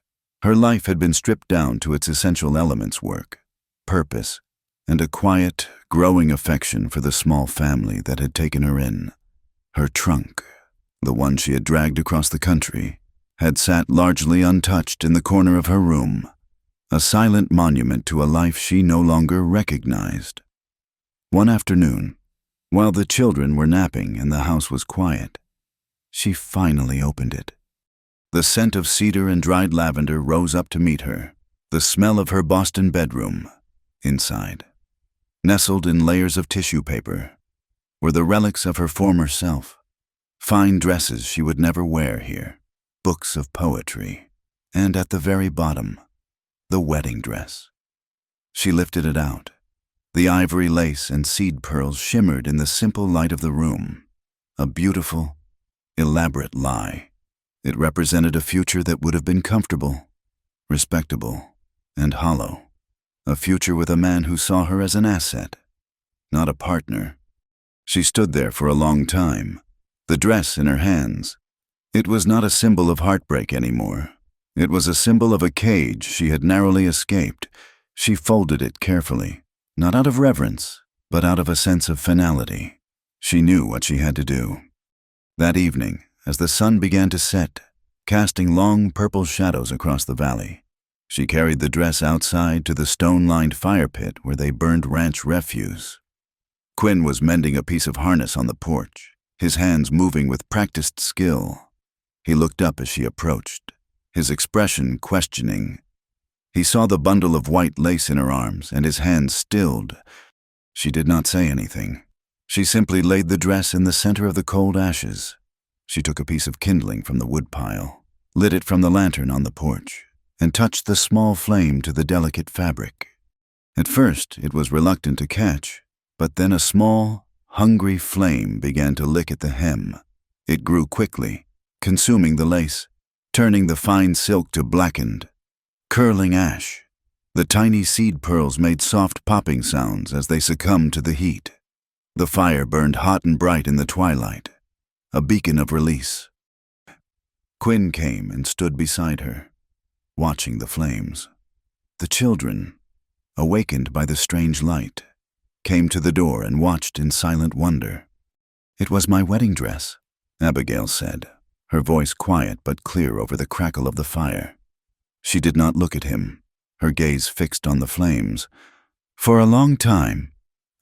S1: Her life had been stripped down to its essential elements: work, purpose, and a quiet, growing affection for the small family that had taken her in. Her trunk, the one she had dragged across the country, had sat largely untouched in the corner of her room, a silent monument to a life she no longer recognized. One afternoon, while the children were napping and the house was quiet, she finally opened it. The scent of cedar and dried lavender rose up to meet her, the smell of her Boston bedroom. Inside, nestled in layers of tissue paper, were the relics of her former self, fine dresses she would never wear here, books of poetry, and at the very bottom, the wedding dress. She lifted it out. The ivory lace and seed pearls shimmered in the simple light of the room, a beautiful, elaborate lie. It represented a future that would have been comfortable, respectable, and hollow. A future with a man who saw her as an asset, not a partner. She stood there for a long time, the dress in her hands. It was not a symbol of heartbreak anymore. It was a symbol of a cage she had narrowly escaped. She folded it carefully, not out of reverence, but out of a sense of finality. She knew what she had to do. That evening, as the sun began to set, casting long purple shadows across the valley, she carried the dress outside to the stone-lined fire pit where they burned ranch refuse. Quinn was mending a piece of harness on the porch, his hands moving with practiced skill. He looked up as she approached, his expression questioning. He saw the bundle of white lace in her arms, and his hands stilled. She did not say anything. She simply laid the dress in the center of the cold ashes. She took a piece of kindling from the woodpile, lit it from the lantern on the porch, and touched the small flame to the delicate fabric. At first, it was reluctant to catch, but then a small, hungry flame began to lick at the hem. It grew quickly, consuming the lace, turning the fine silk to blackened, curling ash. The tiny seed pearls made soft popping sounds as they succumbed to the heat. The fire burned hot and bright in the twilight, a beacon of release. Quinn came and stood beside her, watching the flames. The children, awakened by the strange light, came to the door and watched in silent wonder. "It was my wedding dress," Abigail said, her voice quiet but clear over the crackle of the fire. She did not look at him, her gaze fixed on the flames. "For a long time,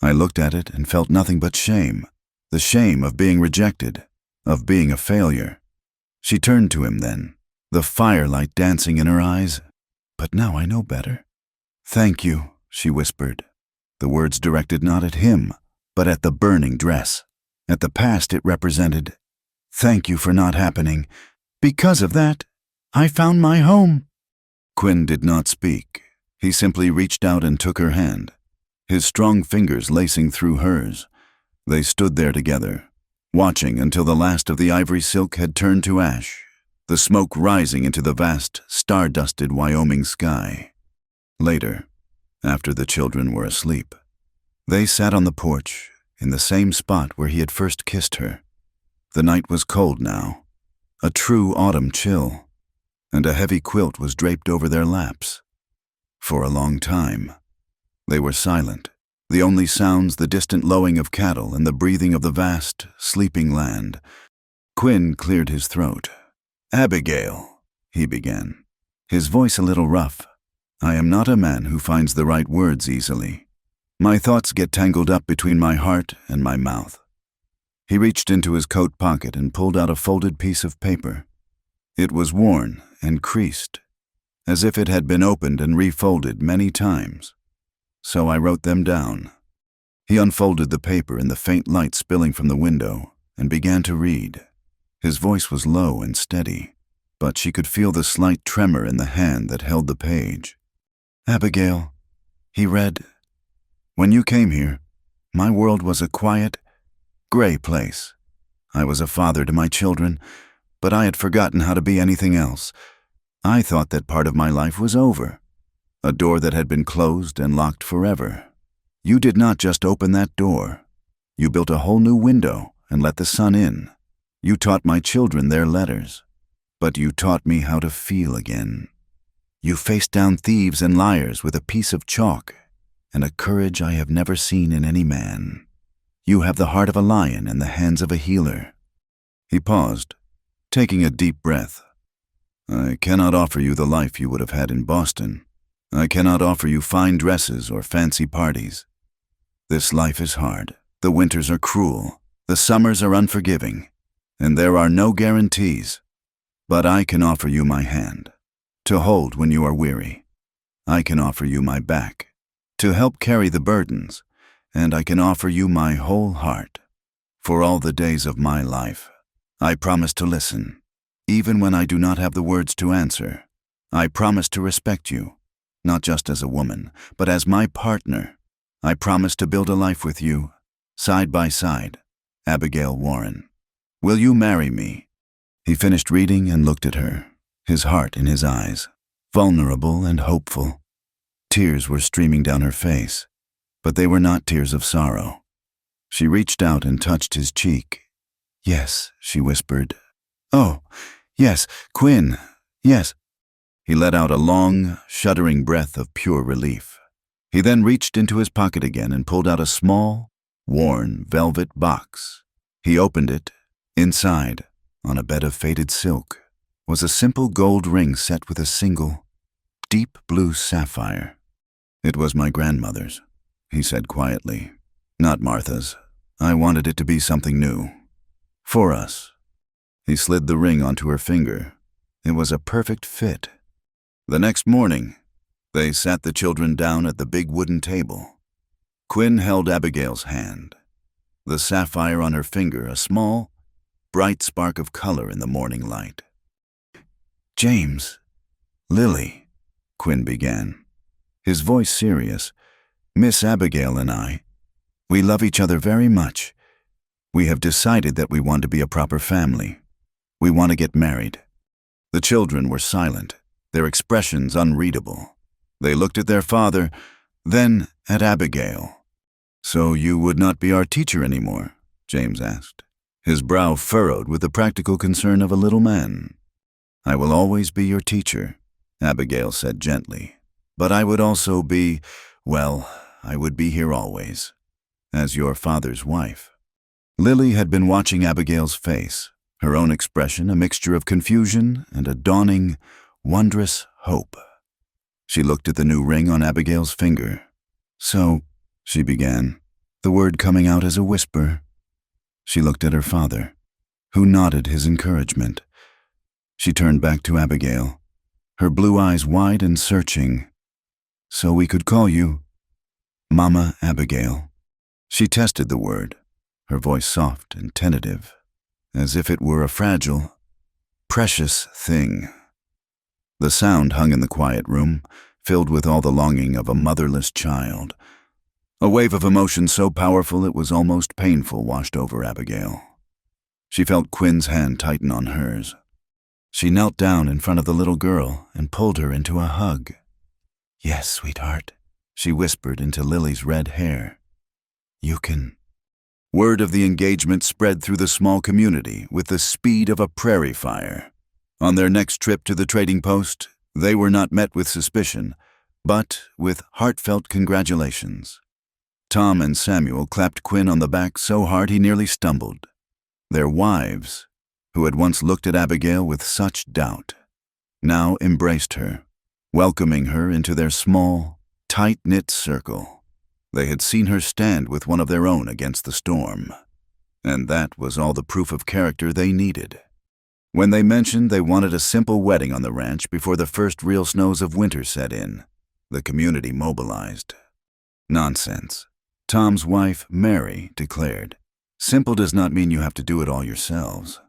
S1: I looked at it and felt nothing but shame, the shame of being rejected, of being a failure." She turned to him then, the firelight dancing in her eyes. "But now I know better." "Thank you," she whispered, the words directed not at him, but at the burning dress, at the past it represented. "Thank you for not happening. Because of that, I found my home." Quinn did not speak. He simply reached out and took her hand, his strong fingers lacing through hers. They stood there together, watching until the last of the ivory silk had turned to ash, the smoke rising into the vast, star-dusted Wyoming sky. Later, after the children were asleep, they sat on the porch, in the same spot where he had first kissed her. The night was cold now, a true autumn chill, and a heavy quilt was draped over their laps. For a long time, they were silent, the only sounds the distant lowing of cattle and the breathing of the vast, sleeping land. Quinn cleared his throat. "Abigail," he began, his voice a little rough, "I am not a man who finds the right words easily. My thoughts get tangled up between my heart and my mouth." He reached into his coat pocket and pulled out a folded piece of paper. It was worn and creased, as if it had been opened and refolded many times. So I wrote them down. He unfolded the paper in the faint light spilling from the window and began to read. His voice was low and steady, but she could feel the slight tremor in the hand that held the page. "Abigail," he read, "when you came here, my world was a quiet, gray place. I was a father to my children, but I had forgotten how to be anything else. I thought that part of my life was over, a door that had been closed and locked forever. You did not just open that door. You built a whole new window and let the sun in. You taught my children their letters, but you taught me how to feel again. You faced down thieves and liars with a piece of chalk and a courage I have never seen in any man. You have the heart of a lion and the hands of a healer." He paused, taking a deep breath. "I cannot offer you the life you would have had in Boston. I cannot offer you fine dresses or fancy parties. This life is hard. The winters are cruel. The summers are unforgiving. And there are no guarantees. But I can offer you my hand, to hold when you are weary. I can offer you my back, to help carry the burdens, and I can offer you my whole heart. For all the days of my life, I promise to listen, even when I do not have the words to answer. I promise to respect you, not just as a woman, but as my partner. I promise to build a life with you, side by side. Abigail Warren. Will you marry me?" He finished reading and looked at her, his heart in his eyes, vulnerable and hopeful. Tears were streaming down her face, but they were not tears of sorrow. She reached out and touched his cheek. "Yes," she whispered. "Oh, yes, Quinn, yes." He let out a long, shuddering breath of pure relief. He then reached into his pocket again and pulled out a small, worn velvet box. He opened it. Inside, on a bed of faded silk, was a simple gold ring set with a single, deep blue sapphire. "It was my grandmother's," he said quietly. "Not Martha's. I wanted it to be something new. For us." He slid the ring onto her finger. It was a perfect fit. The next morning, they sat the children down at the big wooden table. Quinn held Abigail's hand, the sapphire on her finger a small, bright spark of color in the morning light. "James, Lily," Quinn began, his voice serious, "Miss Abigail and I, we love each other very much. We have decided that we want to be a proper family. We want to get married." The children were silent, their expressions unreadable. They looked at their father, then at Abigail. "So you would not be our teacher anymore?" James asked, his brow furrowed with the practical concern of a little man. "I will always be your teacher," Abigail said gently. "But I would also be, well, I would be here always, as your father's wife." Lily had been watching Abigail's face, her own expression a mixture of confusion and a dawning, wondrous hope. She looked at the new ring on Abigail's finger. "So," she began, the word coming out as a whisper. She looked at her father, who nodded his encouragement. She turned back to Abigail, her blue eyes wide and searching. "So we could call you Mama Abigail." She tested the word, her voice soft and tentative, as if it were a fragile, precious thing. The sound hung in the quiet room, filled with all the longing of a motherless child. A wave of emotion so powerful it was almost painful washed over Abigail. She felt Quinn's hand tighten on hers. She knelt down in front of the little girl and pulled her into a hug. "Yes, sweetheart," she whispered into Lily's red hair. "You can." Word of the engagement spread through the small community with the speed of a prairie fire. On their next trip to the trading post, they were not met with suspicion, but with heartfelt congratulations. Tom and Samuel clapped Quinn on the back so hard he nearly stumbled. Their wives, who had once looked at Abigail with such doubt, now embraced her, welcoming her into their small, tight-knit circle. They had seen her stand with one of their own against the storm, and that was all the proof of character they needed. When they mentioned they wanted a simple wedding on the ranch before the first real snows of winter set in, the community mobilized. Nonsense. Tom's wife, Mary, declared, "Simple does not mean you have to do it all yourselves."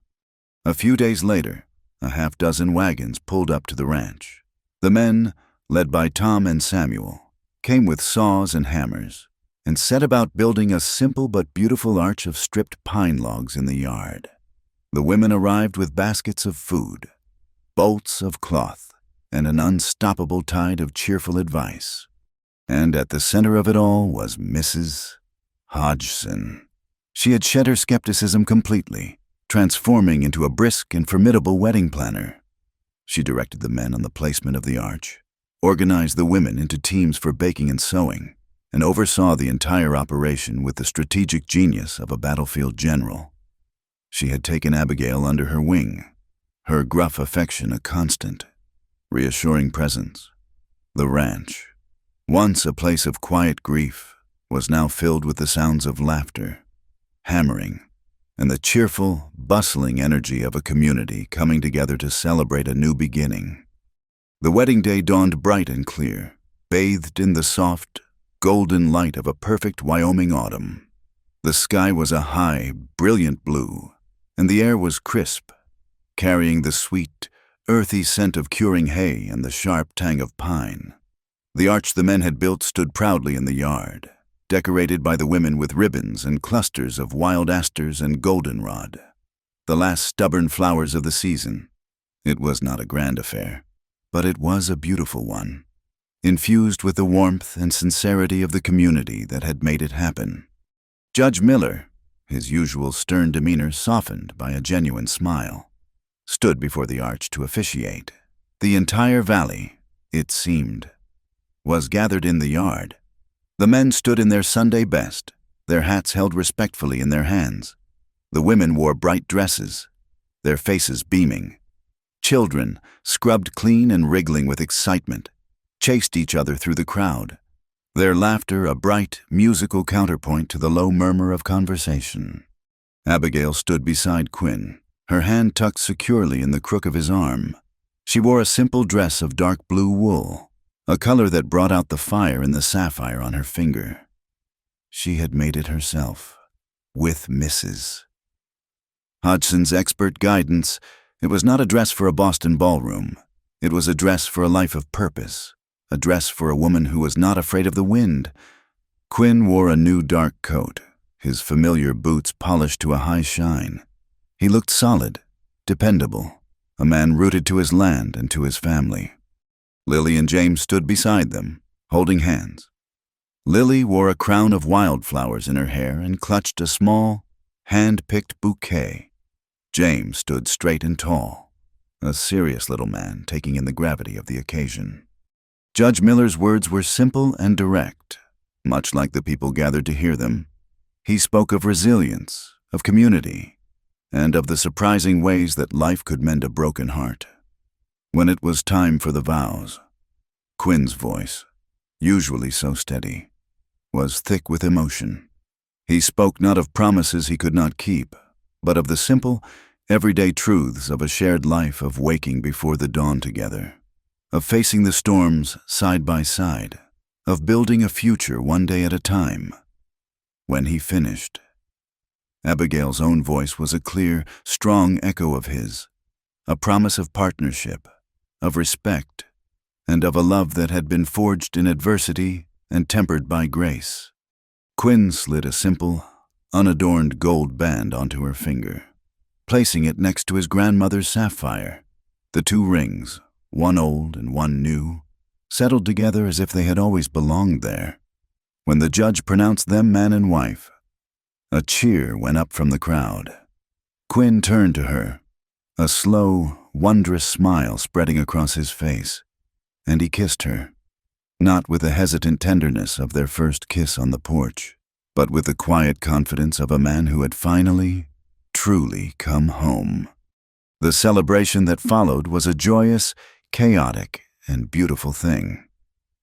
S1: A few days later, a half-dozen wagons pulled up to the ranch. The men, led by Tom and Samuel, came with saws and hammers and set about building a simple but beautiful arch of stripped pine logs in the yard. The women arrived with baskets of food, bolts of cloth, and an unstoppable tide of cheerful advice. And at the center of it all was Mrs. Hodgson. She had shed her skepticism completely, transforming into a brisk and formidable wedding planner. She directed the men on the placement of the arch, organized the women into teams for baking and sewing, and oversaw the entire operation with the strategic genius of a battlefield general. She had taken Abigail under her wing, her gruff affection a constant, reassuring presence. The ranch, once a place of quiet grief, was now filled with the sounds of laughter, hammering, and the cheerful, bustling energy of a community coming together to celebrate a new beginning. The wedding day dawned bright and clear, bathed in the soft, golden light of a perfect Wyoming autumn. The sky was a high, brilliant blue, and the air was crisp, carrying the sweet, earthy scent of curing hay and the sharp tang of pine. The arch the men had built stood proudly in the yard, decorated by the women with ribbons and clusters of wild asters and goldenrod, the last stubborn flowers of the season. It was not a grand affair, but it was a beautiful one, infused with the warmth and sincerity of the community that had made it happen. Judge Miller, his usual stern demeanor softened by a genuine smile, stood before the arch to officiate. The entire valley, it seemed, was gathered in the yard. The men stood in their Sunday best, their hats held respectfully in their hands. The women wore bright dresses, their faces beaming. Children, scrubbed clean and wriggling with excitement, chased each other through the crowd, their laughter a bright, musical counterpoint to the low murmur of conversation. Abigail stood beside Quinn, her hand tucked securely in the crook of his arm. She wore a simple dress of dark blue wool, a color that brought out the fire in the sapphire on her finger. She had made it herself, with Mrs. Hodgson's expert guidance. It was not a dress for a Boston ballroom. It was a dress for a life of purpose, a dress for a woman who was not afraid of the wind. Quinn wore a new dark coat, his familiar boots polished to a high shine. He looked solid, dependable, a man rooted to his land and to his family. Lily and James stood beside them, holding hands. Lily wore a crown of wildflowers in her hair and clutched a small, hand-picked bouquet. James stood straight and tall, a serious little man taking in the gravity of the occasion. Judge Miller's words were simple and direct, much like the people gathered to hear them. He spoke of resilience, of community, and of the surprising ways that life could mend a broken heart. When it was time for the vows, Quinn's voice, usually so steady, was thick with emotion. He spoke not of promises he could not keep, but of the simple, everyday truths of a shared life of waking before the dawn together, of facing the storms side by side, of building a future one day at a time. When he finished, Abigail's own voice was a clear, strong echo of his, a promise of partnership, of respect, and of a love that had been forged in adversity and tempered by grace. Quinn slid a simple, unadorned gold band onto her finger, placing it next to his grandmother's sapphire. The two rings, one old and one new, settled together as if they had always belonged there. When the judge pronounced them man and wife, a cheer went up from the crowd. Quinn turned to her, a slow, wondrous smile spreading across his face, and he kissed her, not with the hesitant tenderness of their first kiss on the porch, but with the quiet confidence of a man who had finally, truly come home. The celebration that followed was a joyous, chaotic, and beautiful thing.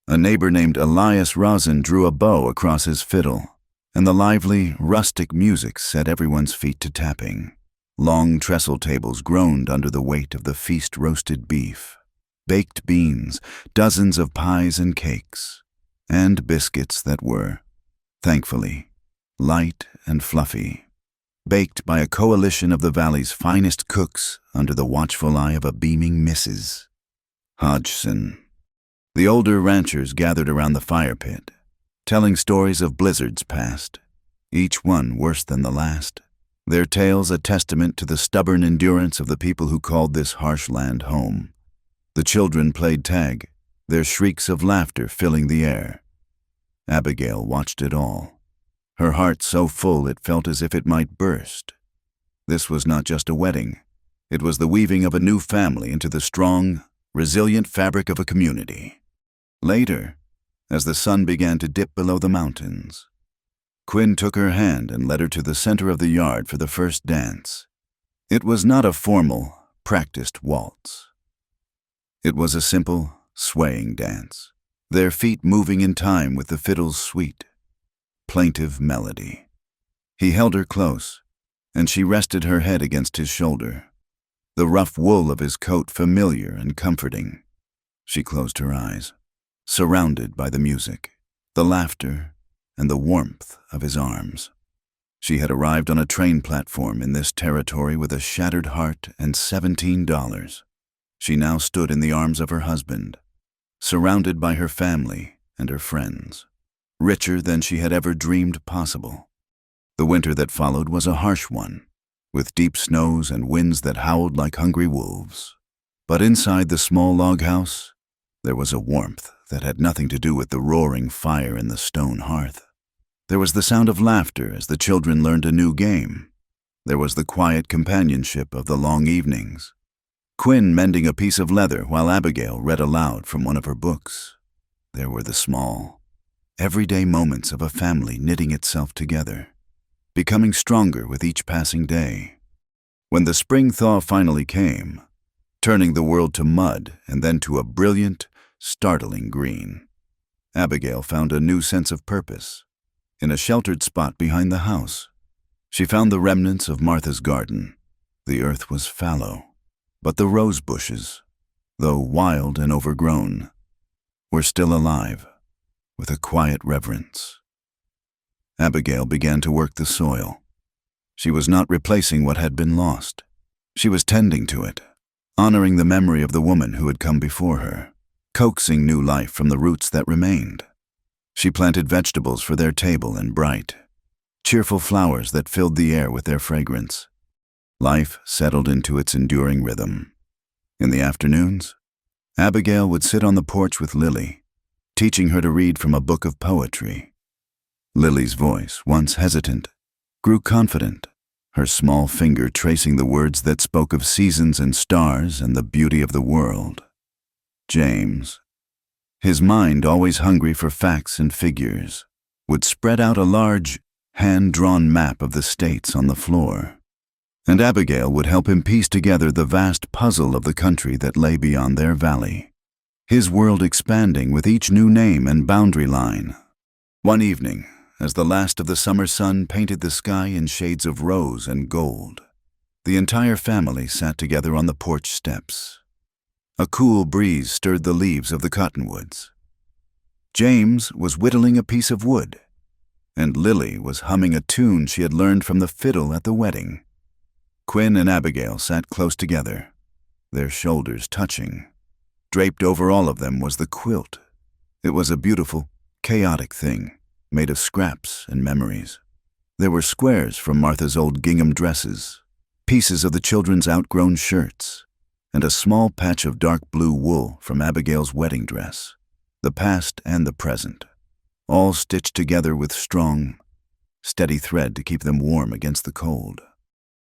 S1: A neighbor named Elias Rosin drew a bow across his fiddle, and the lively, rustic music set everyone's feet to tapping. Long trestle tables groaned under the weight of the feast-roasted beef, baked beans, dozens of pies and cakes, and biscuits that were, thankfully, light and fluffy, baked by a coalition of the valley's finest cooks under the watchful eye of a beaming Mrs. Hodgson. The older ranchers gathered around the fire pit, telling stories of blizzards past, each one worse than the last, their tales a testament to the stubborn endurance of the people who called this harsh land home. The children played tag, their shrieks of laughter filling the air. Abigail watched it all, her heart so full it felt as if it might burst. This was not just a wedding. It was the weaving of a new family into the strong, resilient fabric of a community. Later, as the sun began to dip below the mountains, Quinn took her hand and led her to the center of the yard for the first dance. It was not a formal, practiced waltz. It was a simple, swaying dance, their feet moving in time with the fiddle's sweet, plaintive melody. He held her close, and she rested her head against his shoulder, the rough wool of his coat familiar and comforting. She closed her eyes, surrounded by the music, the laughter, and the warmth of his arms. She had arrived on a train platform in this territory with a shattered heart and $17. She now stood in the arms of her husband, surrounded by her family and her friends, richer than she had ever dreamed possible. The winter that followed was a harsh one, with deep snows and winds that howled like hungry wolves. But inside the small log house, there was a warmth that had nothing to do with the roaring fire in the stone hearth. There was the sound of laughter as the children learned a new game. There was the quiet companionship of the long evenings, Quinn mending a piece of leather while Abigail read aloud from one of her books. There were the small, everyday moments of a family knitting itself together, becoming stronger with each passing day. When the spring thaw finally came, turning the world to mud and then to a brilliant, startling green, Abigail found a new sense of purpose. In a sheltered spot behind the house, she found the remnants of Martha's garden. The earth was fallow, but the rose bushes, though wild and overgrown, were still alive, with a quiet reverence. Abigail began to work the soil. She was not replacing what had been lost. She was tending to it, honoring the memory of the woman who had come before her, coaxing new life from the roots that remained. She planted vegetables for their table and bright, cheerful flowers that filled the air with their fragrance. Life settled into its enduring rhythm. In the afternoons, Abigail would sit on the porch with Lily, teaching her to read from a book of poetry. Lily's voice, once hesitant, grew confident, her small finger tracing the words that spoke of seasons and stars and the beauty of the world. James, his mind always hungry for facts and figures, would spread out a large, hand-drawn map of the states on the floor, and Abigail would help him piece together the vast puzzle of the country that lay beyond their valley, his world expanding with each new name and boundary line. One evening, as the last of the summer sun painted the sky in shades of rose and gold, the entire family sat together on the porch steps. A cool breeze stirred the leaves of the cottonwoods. James was whittling a piece of wood, and Lily was humming a tune she had learned from the fiddle at the wedding. Quinn and Abigail sat close together, their shoulders touching. Draped over all of them was the quilt. It was a beautiful, chaotic thing, made of scraps and memories. There were squares from Martha's old gingham dresses, pieces of the children's outgrown shirts, and a small patch of dark blue wool from Abigail's wedding dress, the past and the present, all stitched together with strong, steady thread to keep them warm against the cold.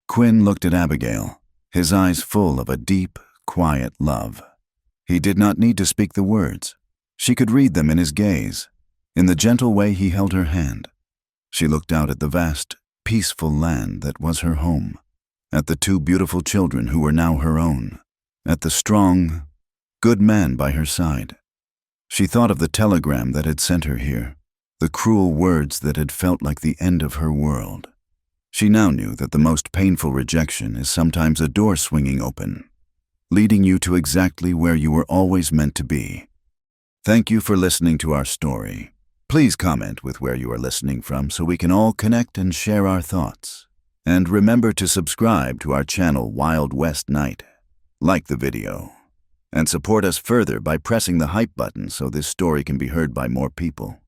S1: Quinn looked at Abigail, his eyes full of a deep, quiet love. He did not need to speak the words. She could read them in his gaze, in the gentle way he held her hand. She looked out at the vast, peaceful land that was her home, at the two beautiful children who were now her own, at the strong, good man by her side. She thought of the telegram that had sent her here, the cruel words that had felt like the end of her world. She now knew that the most painful rejection is sometimes a door swinging open, leading you to exactly where you were always meant to be. Thank you for listening to our story. Please comment with where you are listening from so we can all connect and share our thoughts. And remember to subscribe to our channel Wild West Night. Like the video. And support us further by pressing the hype button so this story can be heard by more people.